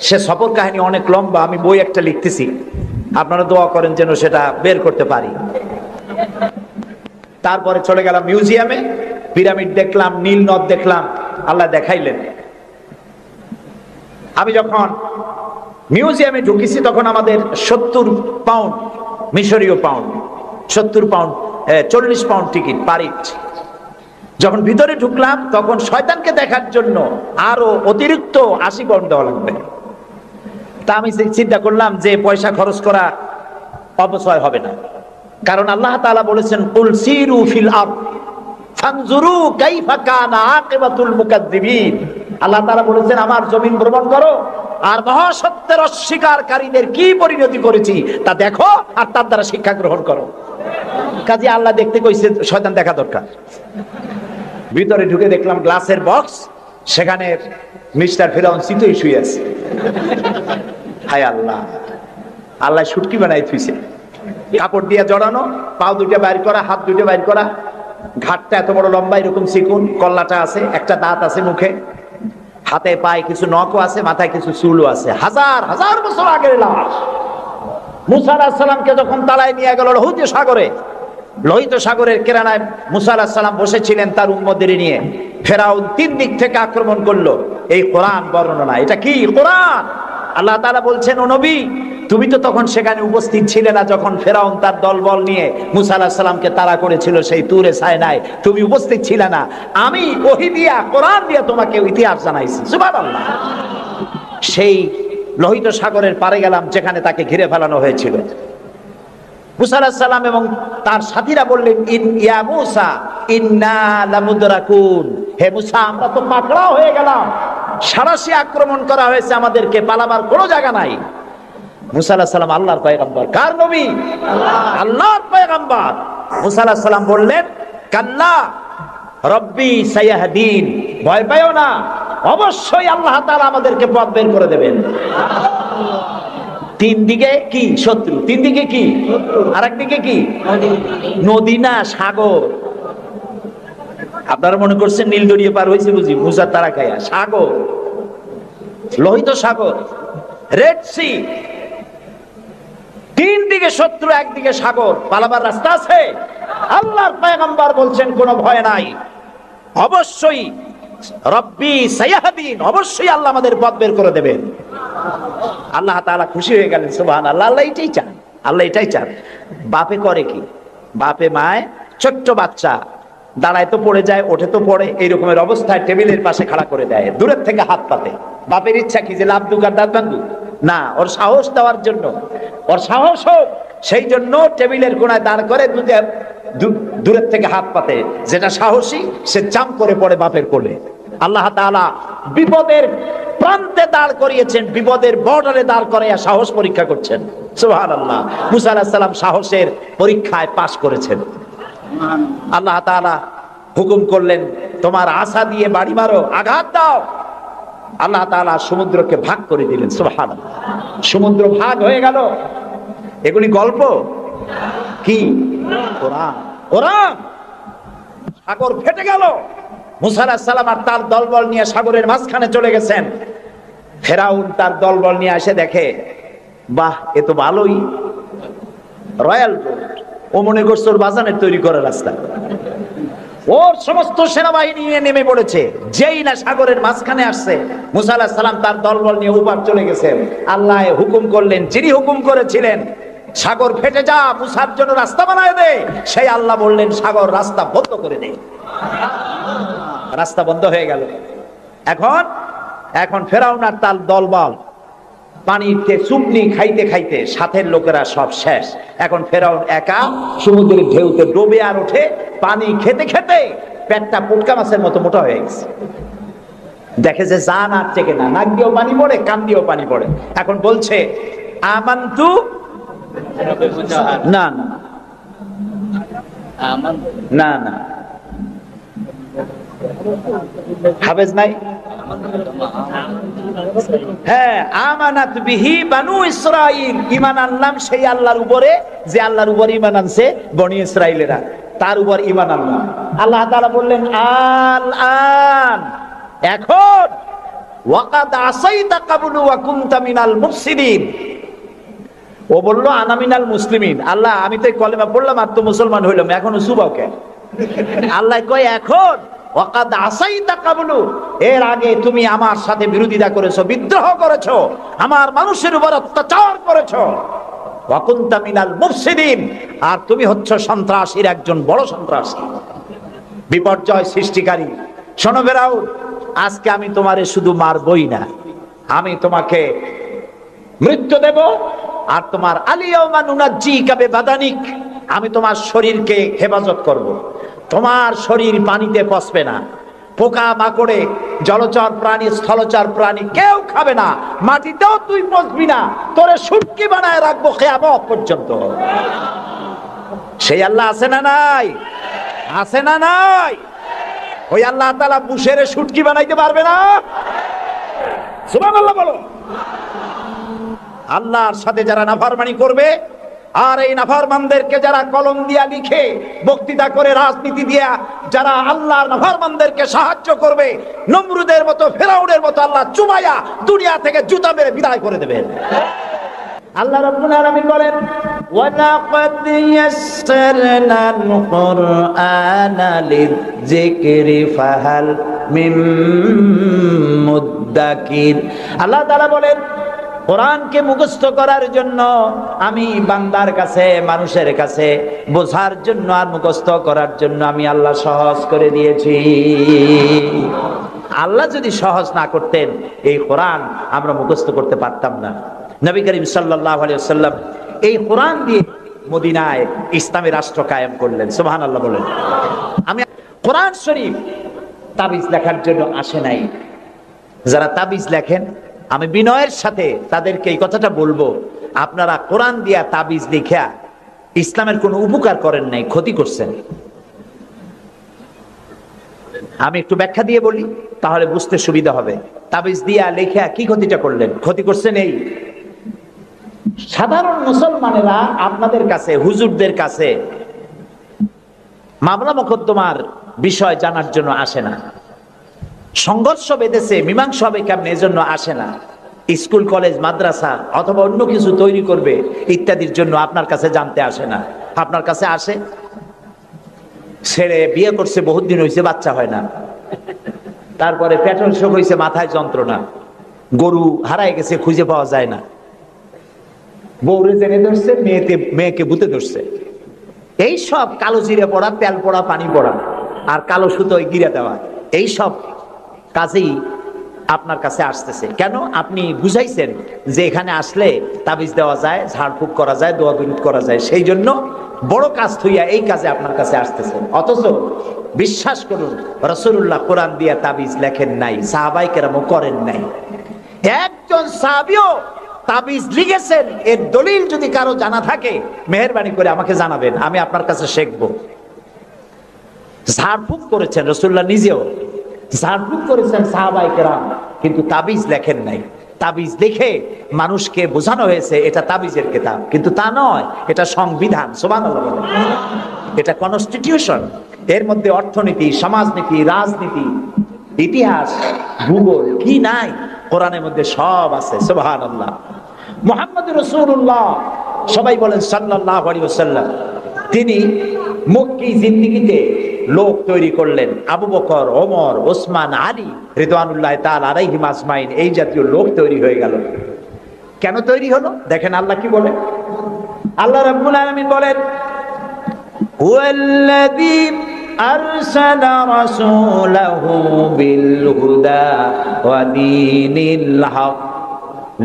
সে সফর কাহিনী অনেক লম্বা, আমি বই একটা লিখতেছি, আপনারা দোয়া করেন যেন সেটা বের করতে পারি। তারপরে চলে গেলাম মিউজিয়ামে, পিরামিড দেখলাম, নীল নদ দেখলাম, আল্লাহ দেখাইলেন। আমি যখন মিউজিয়ামে ঢুকেছি তখন আমাদের 70 পাউন্ড, মিশরীয় পাউন্ড, 70 পাউন্ড, 40 পাউন্ড টিকিট পারিট। যখন ভিতরে ঢুকলাম তখন শয়তানকে দেখার জন্য আরো অতিরিক্ত 80 পাউন্ড দেওয়া লাগবে। তা আমি চিন্তা করলাম যে পয়সা খরচ করা অপচয় হবে না, কারণ আল্লাহ তাআলা বলেছেন কুল সিরু ফিল আরদ ফানজুরু কাইফা কানা আকিবাতুল মুকাদ্দিবিন। আল্লাহ তাআলা বলেছেন আমার জমিন ভ্রমণ করো আর মহাসত্যের অস্বীকারীদের কি পরিণতি করেছি তা দেখো আর তার দ্বারা শিক্ষা গ্রহণ করো। কাজে আল্লাহ দেখতে কইছে, শয়তান দেখা দরকার। ভিতরে ঢুকে দেখলাম গ্লাসের বক্স, সেখানে মিস্টার ফিরাউন চিতই শুয়ে আছে। হায় আল্লাহ, আল্লাহ শুটকি বানাই থুইছে, কাপড় দিয়ে জড়ানো, পাও দুটো বাইর করা, হাত দুটো বাইর করা, ঘাটটা এত বড় লম্বা, এরকম চিকুন, কল্লাটা আছে, একটা দাঁত আছে মুখে, হাতে পায়ে কিছু নখও আছে, মাথায় কিছু চুলও আছে। হাজার হাজার বছর আগের লাশ। মুসা আলাইহিস সালামকে যখন তাড়ায় নিয়ে গেল লোহিত সাগরে, লোহিত সাগরের কিনারায় মুসা আলাইহিস সালাম বসেছিলেন তার উম্মতদের নিয়ে। ফেরাউন 3 দিক থেকে আক্রমণ করলো। এই কোরআন বর্ণনা, এটা কি কোরআন? আল্লাহ তাআলা বলছেন, ও নবী তুমি তো তখন সেখানে উপস্থিত ছিলে না যখন ফেরাউন তার দলবল নিয়ে মুসা আলাইহিস সালামকে তাড়া করেছিল সেই তুরে সায়নায়, তুমি উপস্থিত ছিলে না। আমি ওহী দিয়া, কোরআন দিয়া তোমাকে ইতিহাস জানাইছি। সুবহানাল্লাহ। সেই লোহিত সাগরের পারে গেলাম যেখানে তাকে ঘিরে ফেলানো হয়েছিল। মুসা আলাইহিস সালাম এবং তার সাথীরা বললেন, ইয়া মুসা ইন্না লামুদরাকুন, হে মুসা আমরা তো পাকড়াও হয়ে গেলাম, সারাশি আক্রমণ করা হয়েছে, আমাদেরকে পালাবার কোনো জায়গা নাই। মুসা আলাইহিস সালাম আল্লাহর পয়গম্বর। কার নবী? আল্লাহর পয়গম্বর। মুসা আলাইহিস সালাম বললেন, কাল্লা রব্বি সায়াহদিন, ভয় পাইও না, অবশ্যই আল্লাহ তাআলা আমাদেরকে পথ বের করে দেবেন। 3 দিকে কি শত্রু, 3 দিকে কি, আর একদিকে কি নদী না সাগর। আপনারা মনে করছেন নীল দরিয়া পার হয়েছে বুঝি মুসার তারা খায়া? সাগর, লোহিত সাগর, রেড সি। 3 দিকে শত্রু, একদিকে সাগর, পালাবার রাস্তা আছে। আল্লাহর পয়গম্বর বলছেন কোনো ভয় নাই, অবশ্যই রব্বি সায়াহদিন, অবশ্যই আল্লাহ আমাদের পথ বের করে দেবেন। আল্লাহ তাআলা খুশি হয়ে গেলেন। সুবহানাল্লাহ। আল্লাহ এটাই চান, আল্লাহ এটাই চান। বাপে করে কি, বাপে মায় ছোট্ট বাচ্চা দাঁড়ায় তো পড়ে যায়, ওঠে তো পড়ে, এই রকমের অবস্থায় টেবিলের পাশে খাড়া করে দেয়, দূরের থেকে হাত পাতে। বাপের ইচ্ছা কি যে লাভ দুক আর দাঁত ভাঙু? না, ওর সাহস দেওয়ার জন্য, ওর সাহস হোক সেই জন্য টেবিলের কোণায় দাঁড় করে দূরের থেকে হাত পাতে। যেটা সাহসী সে জাম করে পড়ে বাপের কোলে। আল্লাহ তাআলা বিপদের প্রান্তে দাঁড় করিয়েছেন, বিপদের বর্ডারে দাঁড় করাইয়া সাহস পরীক্ষা করছেন। সুবহানাল্লাহ। মুসা আলাইহিস সালাম সাহসের পরীক্ষায় পাশ করেছেন। আল্লাহ তাআলা হুকুম করলেন, তোমার আশা দিয়ে বাড়ি মারো, আঘাত দাও। আল্লাহ তাআলা সমুদ্রকে ভাগ করে দিলেন। সুবহানাল্লাহ। সমুদ্র ভাগ হয়ে গেল। এগুলি গল্প কি? কোরআন। কোরআন। সাগর ফেটে গেল। মুসা আলাইহিস সালাম আর তার দলবল নিয়ে সাগরের মাঝখানে চলে গেছেন। ফেরাউন তার দলবল নিয়ে এসে দেখে বাহ, এ তো ভালোই, রয়্যাল রোড। ও মনে করছে ওর বাজানের তৈরি করা রাস্তা। ওর সমস্ত সেনাবাহিনী নিয়ে নেমে পড়েছে। যেই না সাগরের মাঝখানে আসছে, মুসা আলাইহিস সালাম তার দলবল নিয়ে উপার চলে গেছেন। আল্লাহ হুকুম করলেন, যিনি হুকুম করেছিলেন সাগর ফেটে যা, মুসার জন্য রাস্তা বানায় দে, সেই আল্লাহ বললেন সাগর রাস্তা বন্ধ করে দে। রাস্তা বন্ধ হয়ে গেল। এখন ফেরাউন আর তার দলবল পানিতে চুপনি খাইতে খাইতে সাথের লোকেরা সব শেষ। এখন ফেরাউন একা সমুদ্রের ঢেউতে ডুবে আর ওঠে, পানি খেতে খেতে পেটটা পুটকা মাছের মতো মোটা হয়ে গেছে। দেখে যে জান আর টেকে না, নাক দিয়েও পানি পড়ে, কান দিয়েও পানি পড়ে। এখন বলছে আমান্তু, না না না না, হাফেজ নাই? হ্যাঁ, আমানাত বিহি বানু ইসরাইল, ঈমান আনলাম সেই আল্লাহর উপরে যে আল্লাহর উপর ঈমান আনছে বনি ইসরাইলেরা, তার উপর ঈমান আনলাম। আল্লাহ তাআলা বললেন আল আন, এখন ওয়াকাদ আসাইতা ক্বাবলু ওয়া কুনতা মিনাল মুফসিদিন। ও বলল আনা মিনাল মুসলিমিন। আল্লাহ আমি তো কলেমা পড়লাম আর তো মুসলমান হইলাম, এখনো সুবাও কে? আল্লাহ কয় এখন ওয়াকাদ আসাইতা ক্বাবলু, এর আগে তুমি আমার সাথে বিরোধিতা করেছো, বিদ্রোহ করেছো, আমার মানুষের উপর অত্যাচার করেছো, ওয়া কুনতা মিনাল মুফসিদিন, আর তুমি হচ্ছ সন্ত্রাসীর একজন বড় সন্ত্রাসী, বিপর্যয় সৃষ্টিকারী। শোনো ফেরাউন, আজকে আমি তোমারে শুধু মারবই না, আমি তোমাকে মৃত্যু দেব, আর তোমার আলিয়াউমা নুনাজ্জিকা বিবাদানিক, আমি তোমার শরীরকে হেফাজত করব। তোমার শরীর পানিতে পচবে না, পোকা মাকড়ে, জলচর প্রাণী, স্থলচর প্রাণী কেউ খাবে না, মাটিতেও তুই পচবি না, তোরে শুটকি বানায় রাখবো কিয়ামত পর্যন্ত। সেই আল্লাহ আছে না নাই? আছে না নাই? ওই আল্লাহ তাআলা বুশেরে শুটকি বানাইতে পারবে না? সুবহানাল্লাহ বলো। আল্লাহর সাথে যারা নাফরমানি করবে, আর এই নাফরমানদেরকে যারা কলম দিয়া লিখে, বক্তৃতা করে, রাজনীতি দিয়া যারা আল্লাহর নাফরমানদেরকে সাহায্য করবে, নমরুদের মতো, ফেরাউনের মতো আল্লাহ চুমাইয়া দুনিয়া থেকে জুতা মেরে বিদায় করে দেবেন। আল্লাহ রাব্বুল আলামিন বলেন ওয়ালাকাদ ইয়াসসারনাল কুরআনা লিযিকরি ফাহাল মিন মুদ্দাকির। আল্লাহ তাআলা বলেন কোরআনকে মুখস্থ করার জন্য আমি বান্দার কাছে, মানুষের কাছে বোঝার জন্য আর মুখস্থ করার জন্য আমি আল্লাহ সহজ করে দিয়েছি। আল্লাহ যদি সহজ না করতেন, এই কোরআন আমরা মুখস্থ করতে পারতাম না। নবী করিম সাল্লাল্লাহু আলাইহি ওয়াসাল্লাম এই কোরআন দিয়ে মদিনায় ইসলামী রাষ্ট্র কায়েম করলেন। সুবহানাল্লাহ বলেন। আমি কোরআন শরীফ তাবিজ লেখার জন্য আসে নাই। যারা তাবিজ লেখেন, আমি বিনয়ের সাথে তাদেরকে এই কথাটা বলবো, আপনারা কোরআন দিয়া তাবিজ লিখা ইসলামের কোনো উপকার করেন নাই, ক্ষতি করছেন। আমি একটু ব্যাখ্যা দিয়ে বলি, তাহলে বুঝতে সুবিধা হবে। তাবিজ দিয়া লেখা কি ক্ষতিটা করলেন? ক্ষতি করছেন এই, সাধারণ মুসলমানেরা আপনাদের কাছে, হুজুরদের কাছে মামলা মোকদ্দমার বিষয় জানার জন্য আসে না। সংঘর্ষ বেঁধেছে, মীমাংসা হবে কেমন, এজন্য আসে না। স্কুল, কলেজ, মাদ্রাসা অথবা অন্য কিছু তৈরি করবে ইত্যাদির জন্য আপনার কাছে জানতে আসে না। আপনার কাছে আসে ছেলে বিয়ে করছে, বহুত দিন হয়েছে, বাচ্চা হয় না, তারপরে পেট্রোল শোক হয়েছে, মাথায় যন্ত্রণা, গরু হারায় গেছে, খুঁজে পাওয়া যায় না, বউরে জেনে ধরছে, মেয়েকে ভূতে ধরছে, এই সব কালো জিরে পড়া, তেল পড়া, পানি পড়া, আর কালো সুতোয় গিরে দেওয়া, এই সব কাজেই আপনার কাছে আসতেছে। কেন? আপনি বুঝাইছেন যে এখানে আসলে তাবিজ দেওয়া যায়, ঝাড়ফুঁক করা যায়, দোয়া দরুদ করা যায়, সেই জন্য বড় কাজ থইয়া এই কাজে আপনার কাছে আসতেছে। অথচ বিশ্বাস করুন, রাসূলুল্লাহ কোরআন দিয়া তাবিজ লেখেন নাই, সাহাবায়ে কেরামও করেন নাই। একজন সাহাবীও তাবিজ লিখেছেন এর দলিল যদি কারো জানা থাকে, মেহেরবানি করে আমাকে জানাবেন, আমি আপনার কাছে শিখবো। ঝাড়ফুঁক করেছেন রাসূলুল্লাহ নিজেও, ঝাড়ফুঁক করেছেন সাহাবায়ে কেরাম, কিন্তু তাবিজ লেখেন নাই। তাবিজ লিখে মানুষকে বোঝানো হয়েছে এটা তাবিজের কিতাব, কিন্তু তা নয়, এটা সংবিধান। সুবহানাল্লাহ বলেন। এটা কনস্টিটিউশন, এর মধ্যে অর্থনীতি, সমাজনীতি, রাজনীতি, ইতিহাস, ভূগোল কি নাই, কোরআনের মধ্যে সব আছে। সুবহানাল্লাহ। মুহাম্মদ রাসূলুল্লাহ, সবাই বলেন সাল্লাল্লাহু আলাইহি ওয়াসাল্লাম, তিনি মক্কি জিন্দেগিতে লোক তৈরি করলেন। আবু বকর, ওমর, ওসমান, আলী রিদওয়ানুল্লাহ তাআলা আলাইহিম আজমাইন, এই জাতীয় লোক তৈরি হয়ে গেল। কেন তৈরি হলো? দেখেন আল্লাহ কি বলেন। আল্লাহ রাব্বুল আলামিন বলেন, হুয়াল্লাযী আরসালা রাসূলাহু বিল হুদা ওয়া দীনিল হক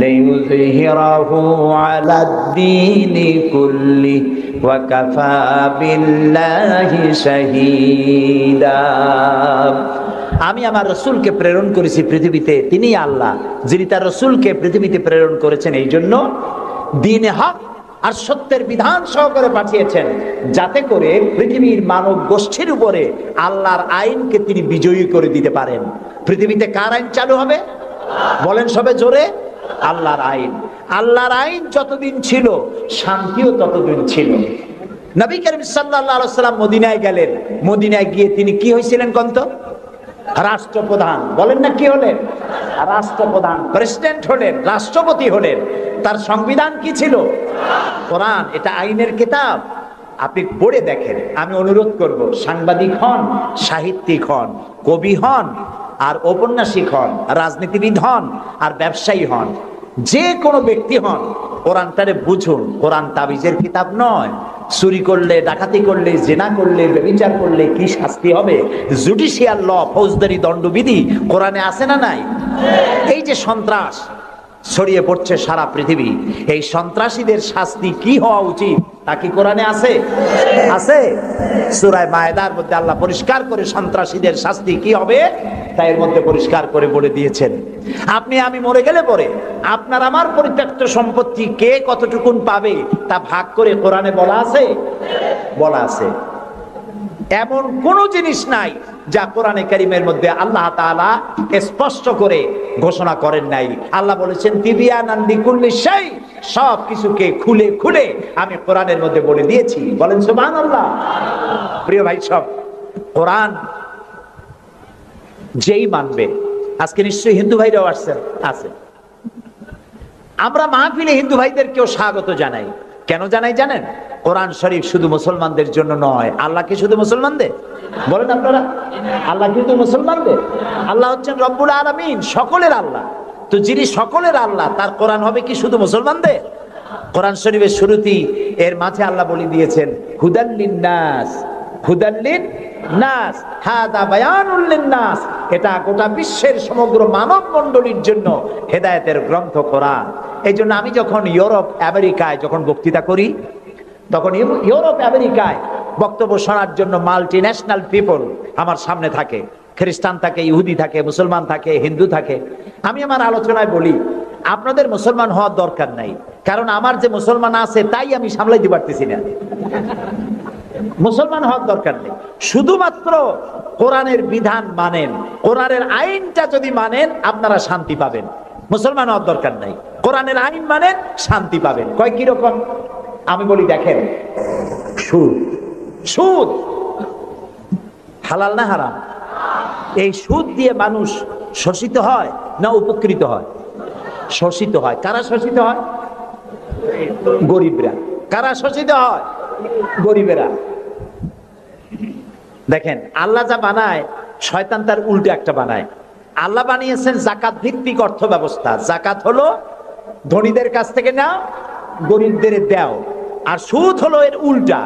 লিইয়ুযহিরাহু আলাদ-দীনি কুল্লি ওয়া কাফা বিল্লাহি শাহীদা। আমি আমার রসুলকে প্রেরণ করেছি পৃথিবীতে, তিনি আল্লাহ যিনি তার রসুলকে পৃথিবীতে প্রেরণ করেছেন এই জন্য দ্বীনে হক আর সত্যের বিধান সহকারে পাঠিয়েছেন, যাতে করে পৃথিবীর মানব গোষ্ঠীর উপরে আল্লাহর আইনকে তিনি বিজয়ী করে দিতে পারেন। পৃথিবীতে কার আইন চালু হবে? বলেন সবে জোরে, আল্লাহর আইন। আল্লাহর আইন যতদিন ছিল শান্তিও ততদিন ছিল। নবী করিম সাল্লাল্লাহু আলাইহি ওয়াসাল্লাম মদিনায় গেলেন, মদিনায় গিয়ে তিনি কি হয়েছিলেন কন্ত? রাষ্ট্রপ্রধান। বলেন না কি হলেন? রাষ্ট্রপ্রধান, প্রেসিডেন্ট হলেন, রাষ্ট্রপতি হলেন। তার সংবিধান কি ছিল? কোরআন। এটা আইনের কিতাব। আপনি পড়ে দেখেন। আমি অনুরোধ করব, সাংবাদিক হন, সাহিত্যিক হন, কবি হন, আর ঔপন্যাসিক হন, রাজনীতিবিদ হন, আর ব্যবসায়ী হন, যে কোনো ব্যক্তি হন, কোরআনটারে বুঝুন। কোরআন তাবিজের কিতাব নয়। চুরি করলে, ডাকাতি করলে, জেনা করলে, ব্যভিচার করলে কি শাস্তি হবে, জুডিশিয়াল ল, ফৌজদারি দণ্ডবিধি কোরআনে আছে না নাই? এই যে সন্ত্রাস ছড়িয়ে পড়ছে সারা পৃথিবী, এই সন্ত্রাসীদের শাস্তি কি হওয়া উচিত তা কি কোরআনে আছে? আছে। সূরা মায়েদার মধ্যে আল্লাহ পরিষ্কার করে সন্ত্রাসীদের শাস্তি কি হবে তা এর মধ্যে পরিষ্কার করে বলে দিয়েছেন। আপনি আমি মরে গেলে পরে আপনার আমার পরিত্যক্ত সম্পত্তি কে কতটুকুন পাবে তা ভাগ করে কোরআনে বলা আছে? বলা আছে। এমন কোন জিনিস নাই যা কোরআনে কারীমের মধ্যে আল্লাহ তাআলা স্পষ্ট করে ঘোষণা করেন নাই। আল্লাহ বলেছেন তিবিয়ানান লিকুল্লি শাই, সব কিছুকে খুলে খুলে আমি কোরআনের মধ্যে বলে দিয়েছি। বলেন সুবহানাল্লাহ। প্রিয় ভাই সব, কোরআন যেই মানবে, আজকে নিশ্চয়ই হিন্দু ভাইরাও আসছেন, আছে। আমরা মাহফিলে হিন্দু ভাইদেরকেও স্বাগত জানাই। কেন জানাই জানেন? কোরআন শরীফ শুধু মুসলমানদের জন্য নয়। আল্লাহ কি শুধু মুসলমানদের? বলেন আপনারা, আল্লাহ কিন্তু মুসলমানদের। আল্লাহ হচ্ছেন রব্বুল আলামিন, সকলের আল্লাহ। তো যিনি সকলের আল্লাহ, তার কোরআন হবে কি শুধু মুসলমানদের? কোরআন শরীফের শুরুতেই এর মাঝে আল্লাহ বলে দিয়েছেন হুদাল লিন্নাস, হুদাল লিন্নাস, হাদা বায়ানুল লিন্নাস। এটা গোটা বিশ্বের সমগ্র মানব মণ্ডলীর জন্য হেদায়েতের গ্রন্থ কোরআন। এই জন্য আমি যখন ইউরোপ আমেরিকায় যখন বক্তৃতা করি, তখন ইউরোপ আমেরিকায় বক্তব্য শোনার জন্য মাল্টি ন্যাশনাল পিপল আমার সামনে থাকে। খ্রিস্টান থাকে, ইহুদি থাকে, মুসলমান থাকে, হিন্দু থাকে। আমি আমার আলোচনায় বলি, আপনাদের মুসলমান হওয়ার দরকার নাই, কারণ আমার যে মুসলমান আছে তাই আমি সামলাইতে পারতেছি না। মুসলমান হওয়ার দরকার নেই, শুধুমাত্র কোরআনের বিধান মানেন, কোরআনের আইনটা যদি মানেন আপনারা শান্তি পাবেন। মুসলমান হওয়ার দরকার নাই, কোরআনের আইন মানেন, শান্তি পাবেন। কয় কিরকম? আমি বলি দেখেন, সুদ, সুদ হালাল না হারাম? এই সুদ দিয়ে মানুষ শোষিত হয় না উপকৃত হয়? শোষিত হয়। কারা শোষিত হয়? গরিবরা। কারা শোষিত হয়? গরিবেরা। দেখেন আল্লাহ যা বানায়, শয়তান তার উল্টো একটা বানায়। আল্লাহ বানিয়েছেন জাকাত ভিত্তিক অর্থ ব্যবস্থা। জাকাত হলো ধনীদের কাছ থেকে নাও, গরিবদের দাও। আর সুদ হলো এর উল্টা,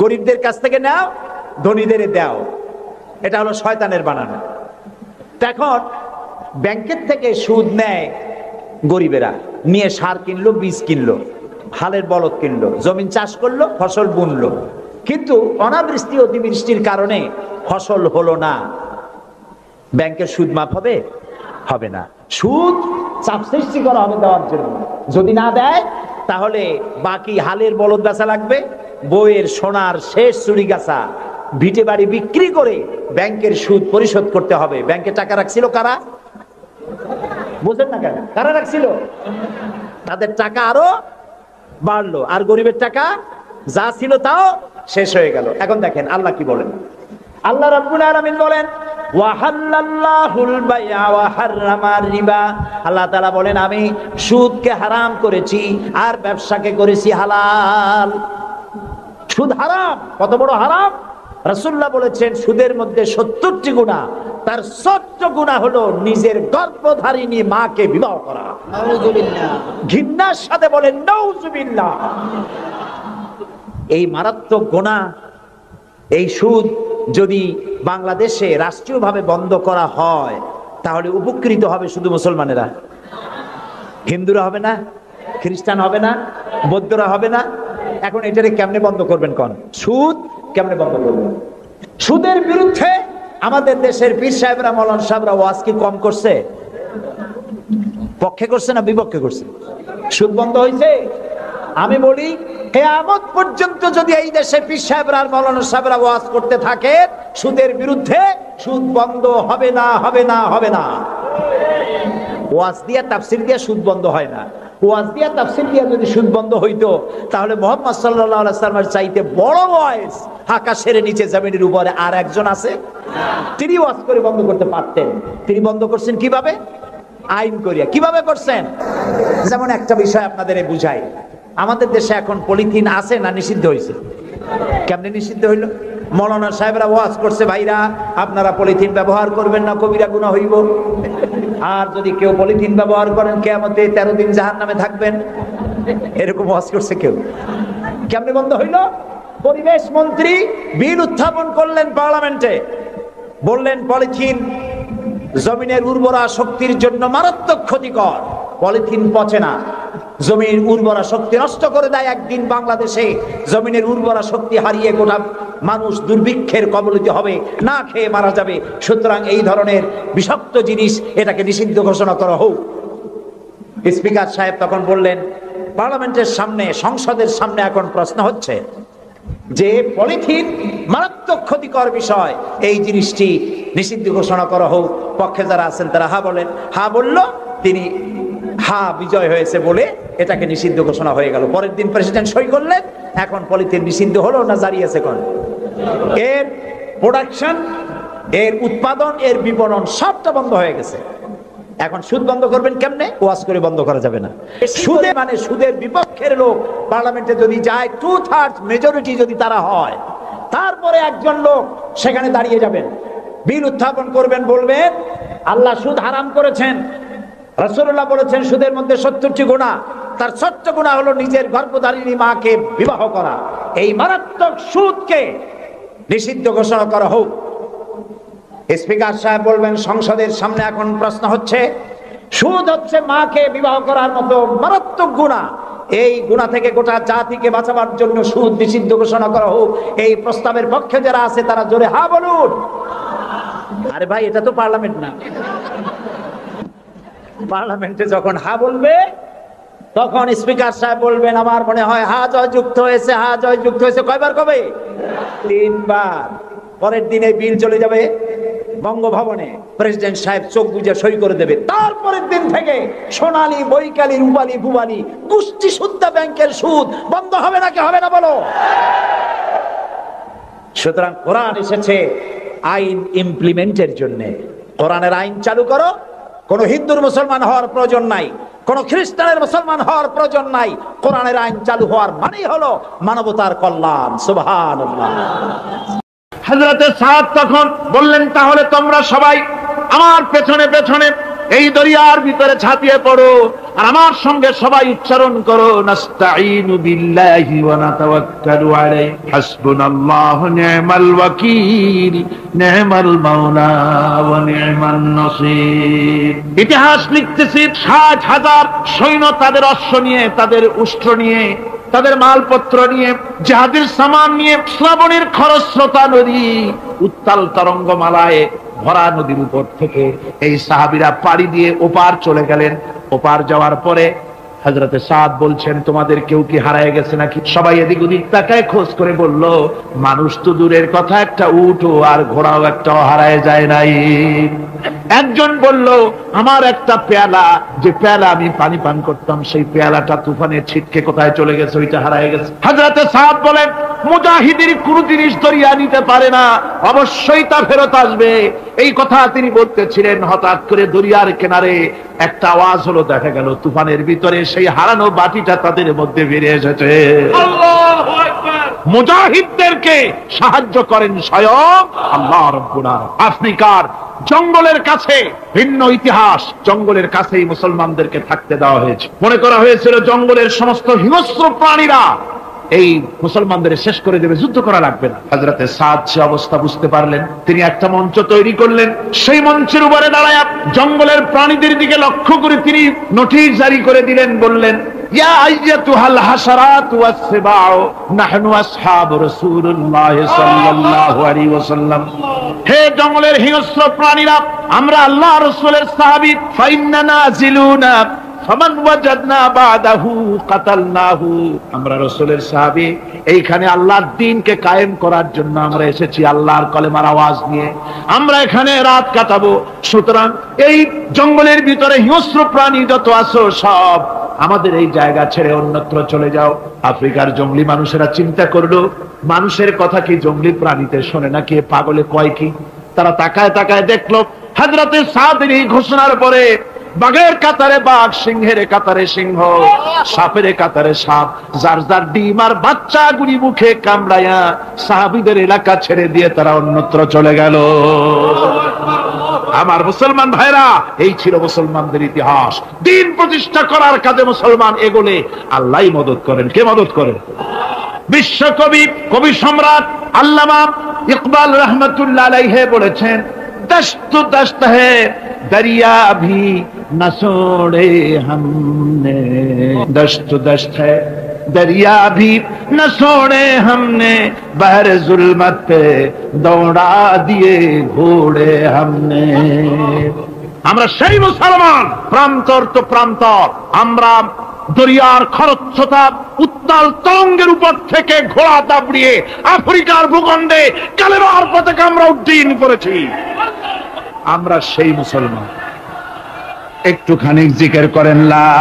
গরিবদের কাছ থেকে নাও, ধনীদের দাও। এটা হলো শয়তানের বানানো। এখন ব্যাংকের থেকে সুদ নেয় গরিবেরা, নিয়ে সার কিনলো, বীজ কিনলো, হালের বলদ কিনলো, জমিন চাষ করলো, ফসল বুনলো, কিন্তু অনাবৃষ্টি অতিবৃষ্টির কারণে ফসল হলো না। ব্যাংকের সুদ মাফ হবে? হবে না। সুদ চাপ সৃষ্টি করা হবে দেওয়ার জন্য। যদি না দেয় তাহলে বাকি হালের বলদ বেচা লাগবে, বইয়ের সোনার শেষ চুরি গাছা, ভিটে বাড়ি বিক্রি করে ব্যাংকের সুদ পরিশোধ করতে হবে। ব্যাংকে টাকা রাখছিল কারা? বুঝেন না কেন? কারা রাখছিল? তাদের টাকা আরো বাড়লো, আর গরিবের টাকা যা ছিল তাও শেষ হয়ে গেল। এখন দেখেন আল্লাহ কি বলেন। আল্লাহ রাব্বুল আলামিন বলেন ওয়াহাল্লাল্লাহুল বাইআ ওয়া হাররামার রিবা। আল্লাহ তাআলা বলেন আমি সুদকে হারাম করেছি আর ব্যবসাকে করেছি হালাল। সুদ হারাম, কত বড় হারাম! রাসূলুল্লাহ বলেছেন সুদের মধ্যে 70টি গুনাহ, তার 70 গুনাহ হলো নিজের গর্ভধারিণী মাকে বিবাহ করা। নাউযুবিল্লাহ। ঘৃণার সাথে বলেন নাউযুবিল্লাহ। এই মারাত্মক গুনাহ, এই সুদ যদি বাংলাদেশে রাষ্ট্রীয়ভাবে বন্ধ করা হয় তাহলে উপকৃত হবে শুধু মুসলমানেরা, হিন্দুরা হবে না, খ্রিস্টান হবে না, বৌদ্ধরা হবে না। এখন এটারে কেমনে বন্ধ করবেন কোন? সুদ কেমনে বন্ধ করবেন? সুদের বিরুদ্ধে আমাদের দেশের পীর সাহেবরা, মাওলানা সাহেবরা ওয়াজ কি কম করছে? পক্ষে করছে না বিপক্ষে করছে? সুদ বন্ধ হয়েছে? আমি বলি কিয়ামত পর্যন্ত যদি এই দেশে পীর সাহেবরা আর মাওলানা সাহেবরা ওয়াজ করতে থাকে সুদের বিরুদ্ধে, সুদ বন্ধ হবে না, হবে না, হবে না। ওয়াজ দিয়া তাফসীর দিয়া সুদ বন্ধ হয় না। ওয়াজ দিয়া তাফসীর দিয়া যদি সুদ বন্ধ হইতো তাহলে মুহাম্মদ সাল্লাল্লাহু আলাইহি ওয়াসাল্লামের চাইতে বড় ওয়াজ আকাশের নিচে জমিনের উপরে আর একজন আছে? তিনি ওয়াজ করে বন্ধ করতে পারতেন। তিনি বন্ধ করছেন কিভাবে? আইন করিয়া। কিভাবে করছেন? যেমন একটা বিষয় আপনাদের বুঝাই, আমাদের দেশে এখন পলিথিন আছে না নিষিদ্ধ হয়েছে? কেমনে নিষিদ্ধ হইল? মাওলানা সাহেবরা ওয়াজ করছে ভাইরা আপনারা পলিথিন ব্যবহার করবেন না, কবিরা গুনাহ হইব, আর যদি কেউ পলিথিন ব্যবহার করেন কিয়ামতে 13 দিন জাহান্নামে থাকবেন। এরকম ওয়াজ করছে কেউ? কেমনে বন্ধ হইল? পরিবেশ মন্ত্রী বিল উত্থাপন করলেন পার্লামেন্টে, বললেন পলিথিন জমিনের উর্বরা শক্তির জন্য মারাত্মক ক্ষতিকর, পলিথিন পচে না, জমির উর্বরা শক্তি নষ্ট করে দেয়। একদিন বাংলাদেশে জমিনের উর্বরা শক্তি হারিয়ে গোটা মানুষ দুর্ভিক্ষের কবলিত হবে, না খেয়ে মারা যাবে। সুতরাং এই ধরনের বিষাক্ত জিনিস এটাকে নিষিদ্ধ ঘোষণা করা হোক। স্পিকার সাহেব তখন বললেন পার্লামেন্টের সামনে, সংসদের সামনে এখন প্রশ্ন হচ্ছে যে পলিথিন মারাত্মক ক্ষতিকর বিষয়, এই জিনিসটি নিষিদ্ধ ঘোষণা করা হোক। পক্ষে যারা আছেন তারা হা বলেন। হা বলল, তিনি হা বিজয় হয়েছে বলে এটাকে নিষিদ্ধ ঘোষণা হয়ে গেল। পরের দিন প্রেসিডেন্ট সই করলেন। এখন পলিথিন নিষিদ্ধ হলো না জারি আছে? কোন এর প্রোডাকশন, এর উৎপাদন, এর বিপণন সবটা বন্ধ হয়ে গেছে। এখন সুদ বন্ধ করবেন কেমনে? ওয়াজ করে বন্ধ করা যাবে না। সুদে মানে সুদের বিপক্ষের লোক পার্লামেন্টে যদি যায়, 2/3 মেজরিটি যদি তারা হয়, তারপরে একজন লোক সেখানে দাঁড়িয়ে যাবেন, বিল উত্থাপন করবেন, বলবেন আল্লাহ সুদ হারাম করেছেন, রাসূলুল্লাহ বলেছেন সুদের মধ্যে 70টি গুনাহ, তার 70 গুনাহ হলো নিজের গর্ভধারিণী মাকে বিবাহ করা। এই মারাত্মক সুদকে নিষিদ্ধ ঘোষণা করা হোক। স্পিকার সাহেব বলবেন সংসদের সামনে এখন প্রশ্ন হচ্ছে, সুদ হচ্ছে মাকে বিবাহ করার মতো মারাত্মক গুনাহ, এই গুনাহ থেকে গোটা জাতিকে বাঁচাবার জন্য সুদ নিষিদ্ধ ঘোষণা করা হোক। এই প্রস্তাবের পক্ষে যারা আছে তারা জোরে হা বলুন। আরে ভাই, এটা তো পার্লামেন্ট না। পার্লামেন্টে যখন হা বলবে তখন স্পিকার সাহেব বলবেন আমার মনে হয় হা জয় যুক্ত হয়েছে, হা জয় যুক্ত হয়েছে। কয়বার কবে? 3 বার। পরের দিনে বিল চলে যাবে বঙ্গভবনে, প্রেসিডেন্ট সাহেব চোখ বুজে সই করে দেবে। তারপরের দিন থেকে সোনালী, বৈকালী, রূপালী, ভুবালী, কুষ্টি সুদ্ধা ব্যাংকের সুদ বন্ধ হবে নাকি হবে না বলো? সুতরাং কোরআন এসেছে আইন ইমপ্লিমেন্টের জন্য। কোরআনের আইন চালু করো। কোন হিন্দুর মুসলমান হওয়ার প্রয়োজন নাই, কোন খ্রিস্টানের মুসলমান হওয়ার প্রয়োজন নাই। কোরআনের আইন চালু হওয়ার মানেই হলো মানবতার কল্যাণ। সুবহানাল্লাহ। হযরতে সাদ তখন বললেন তাহলে তোমরা সবাই আমার পেছনে পেছনে এই দরিয়ার ভিতরে ঝাঁপিয়ে পড়ো আর আমার সঙ্গে সবাই উচ্চারণ করো নাস্তাঈনু বিল্লাহি ওয়া নাতাওয়াক্কালু আলাইহি হাসবুনাল্লাহু নি'মাল ওয়াকিল নি'মাল মাওলা ওয়া নি'মান নাসীর। ইতিহাস লিখতেছি 60,000 সৈন্য তাদের অশ্ব নিয়ে, তাদের উষ্ট্র নিয়ে, তাদের মালপত্র নিয়ে, জাহাজের সামান নিয়ে শ্রাবণের খরস্রোতা নদী, উত্তাল তরঙ্গমালায় ভরা নদীর উপর থেকে এই সাহাবীরা পাড়ি দিয়ে ওপার চলে গেলেন। ওপার যাওয়ার পরে হযরতে সাদ বলছেন তোমাদের কেউ কি হারিয়ে গেছে নাকি? সবাই এদিক ওদিক তাকায় খোঁজ করে বলল মানুষ তো দূরের কথা, একটা উট আর ঘোড়াও একটাও হারায় যায় নাই। একজন বলল আমার একটা পেয়ালা, যে পেয়ালা আমি পানি পান করতাম, সেই পেয়ালাটা তুফানে ছিটকে কোথায় চলে গেছে, ওইটা হারায় গেছে। হযরতে সাদ বলেন মুজাহিদের কোন জিনিস দরিয়া নিতে পারে না, অবশ্যই তা ফেরত আসবে। এই কথা তিনি বলতেছিলেন, হঠাৎ করে দরিয়ার কিনারে একটা আওয়াজ হলো, দেখা গেল তুফানের ভিতরে সেই হারানো বাটিটা তাদের মধ্যে ফিরে এসেছে। আল্লাহু আকবার। মুজাহিদদেরকে সাহায্য করেন স্বয়ং আল্লাহ রাব্বুল আলামিন। আফ্রিকার জঙ্গলের কাছে ভিন্ন ইতিহাস, জঙ্গলের কাছেই মুসলমানদেরকে থাকতে দেওয়া হয়েছে। মনে করা হয়েছিল জঙ্গলের সমস্ত হিংস্র প্রাণীরা এই মুসলমানদের শেষ করে দেবে, যুদ্ধ করা লাগবে না। হযরতে সাদ সে অবস্থা বুঝতে পারলেন, তিনি একটা মঞ্চ তৈরি করলেন। সেই মঞ্চের উপরে দাঁড়ায় জঙ্গলের প্রাণীদের দিকে লক্ষ্য করে তিনি নোটিশ জারি করে দিলেন, বললেন, ইয়া আইয়াতুহাল হাশারাত ওয়াস সিবাউ নাহনু আসহাবু রাসূলুল্লাহ সাল্লাল্লাহু আলাইহি ওয়াসাল্লাম। হে জঙ্গলের হিংস্র প্রাণীরা, আমরা আল্লাহ রাসূলের সাহাবী, ফাইন্না নাজিলুনা ফামান ওয়াজাদনা বাদাহু কাতালনাহু। আমরা রাসূলের সাহাবী, এইখানে আল্লাহর দ্বীনকে কায়েম করার জন্য আমরা এসেছি, আল্লাহর কলেমার আওয়াজ নিয়ে আমরা এখানে রাত কাটাবো। সুতরাং এই জঙ্গলের ভিতরে হিংস্র প্রাণী যত আছো সব আমাদের এই জায়গা ছেড়ে অন্যত্র চলে যাও। আফ্রিকার জঙ্গলি মানুষেরা চিন্তা করলো, মানুষের কথা কি জঙ্গলি প্রাণীতে শোনে নাকি, পাগলে কয় কি? তারা তাকায় তাকায় দেখলো হযরতে সাদের এই ঘোষণার পরে বাঘের কাতারে বাঘ, সিংহের কাতারে সিংহ, সাপের কাতারে সাপ, যার যার ডিম আর বাচ্চা গুলি মুখে কামড়ায়া সাহাবীদের এলাকা ছেড়ে দিয়ে তারা অন্যত্র চলে গেল। আমার মুসলমান ভাইরা, এই ছিল মুসলমানদের ইতিহাস। দ্বীন প্রতিষ্ঠা করার কাজে মুসলমান এগোলে আল্লাহই মদত করেন। কে মদত করেন? বিশ্বকবি, কবি সম্রাট আল্লামা ইকবাল রহমতুল্লাহ আলাইহি বলেছেন, দশত দশত है दरिया भी न छोड़े हमने, दश्त दश्त है दरिया भी न छोड़े हमने, बहर जुल्मत पे दौड़ा दिए घोड़े हमने। আমরা সেই মুসলমান, প্রান্তর তো প্রান্তর, আমরা দরিয়ার খরস্রোতা উত্তাল তরঙ্গের উপর থেকে ঘোড়া দাবড়িয়ে আফ্রিকার ভূখণ্ডে কালেমার পতাকা আমরা উড্ডীন করেছি। আমরা সেই মুসলমান। একটুখানি জিকির করেন, লা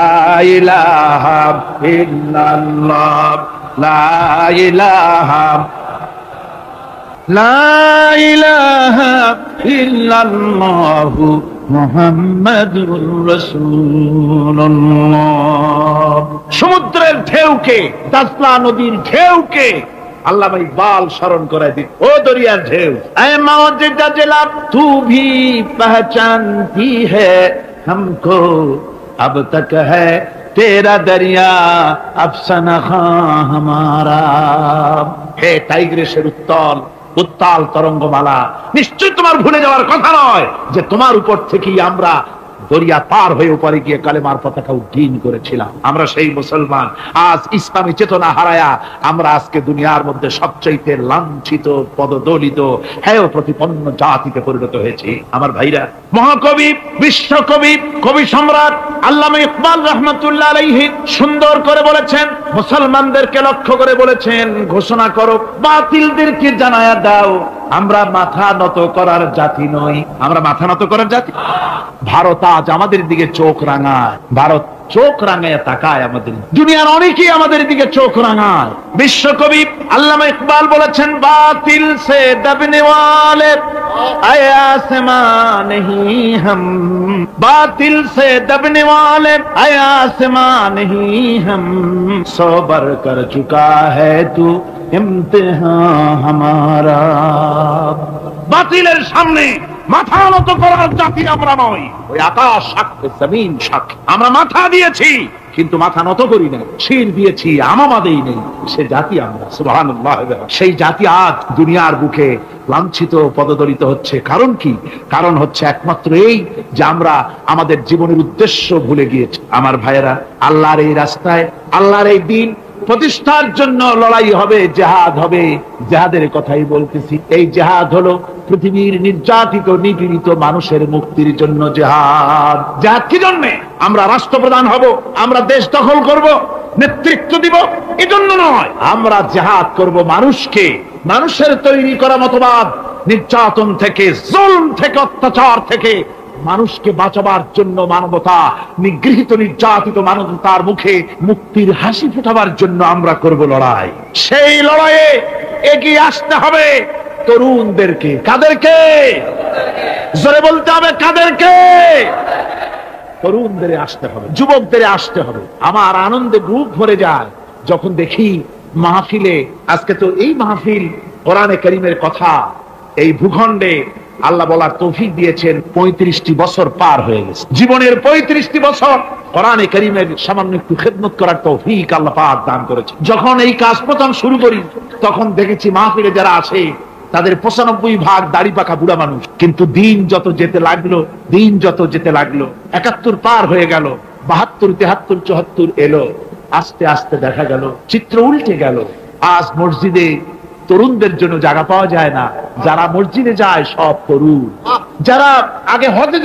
ইলাহা ইল্লাল্লাহ, লা ইলাহা, লা ইলাহা ইল্লাল্লাহ মুহাম্মাদুর রাসূলুল্লাহ। সমুদ্রের ঢেউকে, দাজলা নদীর ঢেউকে আল্লামা ইকবাল স্মরণ করায় দিন, ও দরিয়ার ঢেউ, এ মওজুদা জলাব তু ভি পহচানতি হ্যায় हमको अब तक है तेरा दरिया अफसाना खां हमारा। হে টাইগ্রিসের উত্তাল তরঙ্গমালা, নিশ্চয় তোমার ভুলে যাওয়ার কথা নয় যে তোমার উপর থেকেই আমরা দরিয়া পার হয়ে উপরে গিয়ে কালেমার পতাকা উড্ডীন করেছিলাম। আমরা সেই মুসলমান। আজ ইসলামী চেতনা হারায়া আমরা আজকে দুনিয়ার মধ্যে সবচাইতে লাঞ্ছিত, পদদলিত, হেয় প্রতিপন্ন জাতিতে পরিণত হয়েছি। আমার ভাইরা, মহাকবি, বিশ্বকবি, কবি সম্রাট আল্লামা ইকবাল রহমতুল্লাহ আলাইহি সুন্দর করে বলেছেন, মুসলমানদেরকে লক্ষ্য করে বলেছেন, ঘোষণা করো, বাতিলদেরকে জানায়া দাও, আমরা মাথা নত করার জাতি নই। আমরা মাথা নত করার জাতি। ভারত আজ আমাদের দিকে চোখ রাঙায়, ভারত চোখ রাঙায় তাকায় আমাদের, দুনিয়ার অনেকেই আমাদের দিকে চোখ রাঙায়। বিশ্বকবি আল্লামা ইকবাল বলেছেন, বাতিল সে দবনে ওয়ালে আয়ে আসমান নেহি হাম, বাতিল সে দবনে ওয়ালে আয়ে আসমান নেহি হাম, সবর কর চুকা হ্যায় তু ইমতিহান হামারা। বাতিলের সামনে মাথা নত করার জাতি আমরা নই। ওই আকাশ সাক্ষী, জমিন সাক্ষী, আমরা মাথা দিয়েছি কিন্তু মাথা নত করি না, শির দিয়েছি আমামা দেই নেই, সে জাতি আমরা। সুবহানাল্লাহ। সেই জাতি আজ দুনিয়ার বুকে লাঞ্ছিত, পদদলিত হচ্ছে। কারণ কি? কারণ হচ্ছে একমাত্র এই যে আমরা আমাদের জীবনের উদ্দেশ্য ভুলে গিয়েছি। আমার ভাইয়েরা, আল্লাহর এই রাস্তায়, আল্লাহর এই দিন প্রতিষ্ঠার জন্য লড়াই হবে, জেহাদ হবে। জেহাদের কথাই বলতেছি। এই জেহাদ হলো পৃথিবীর নির্যাতিত, নিপীড়িত মানুষের মুক্তির জন্য জেহাদ। জেহাদ কি জন্য? আমরা রাষ্ট্রপ্রধান হব, আমরা দেশ দখল করব, নেতৃত্ব দিব, এজন্য নয়। আমরা জেহাদ করব মানুষকে, মানুষের তৈরি করা মতবাদ, নির্যাতন থেকে, জুলম থেকে, অত্যাচার থেকে মানুষকে বাঁচাবার জন্য, মানবতা নিগৃহীত নির্যাতিত মানবতার মুখে মুক্তির হাসি ফোটাবার জন্য আমরা করব লড়াই। সেই লড়াইয়ে এগিয়ে আসতে হবে তরুণদেরকে। কাদেরকে? জোরে বলতে হবে, কাদেরকে? তরুণদের আসতে হবে, যুবকদের আসতে হবে। আমার আনন্দে বুক ভরে যায় যখন দেখি মাহফিলে, আজকে তো এই মাহফিল কোরআনে কারীমের কথা এই ভূখণ্ডে আল্লাহ বলার তৌফিক দিয়েছেন। 35টি বছর পার হয়ে গেছে, জীবনের 35টি বছর কোরআনে কারীমের সামান্য একটু খেদমত করার তৌফিক আল্লাহ পাক দান করেছে। যখন এই কাজ প্রথম শুরু করি তখন দেখেছি মাহফিলে যারা আসে তাদের 95% দাড়ি পাকা বুড়া মানুষ। কিন্তু দিন যত যেতে লাগলো, 71 পার হয়ে গেল, 72, 73, 74 এলো, আস্তে আস্তে দেখা গেল চিত্র উল্টে গেল। আজ মসজিদে তরুণদের জন্য জায়গা পাওয়া যায় না। যারা মসজিদে যায় সব তরুণ। যারা আগে হজে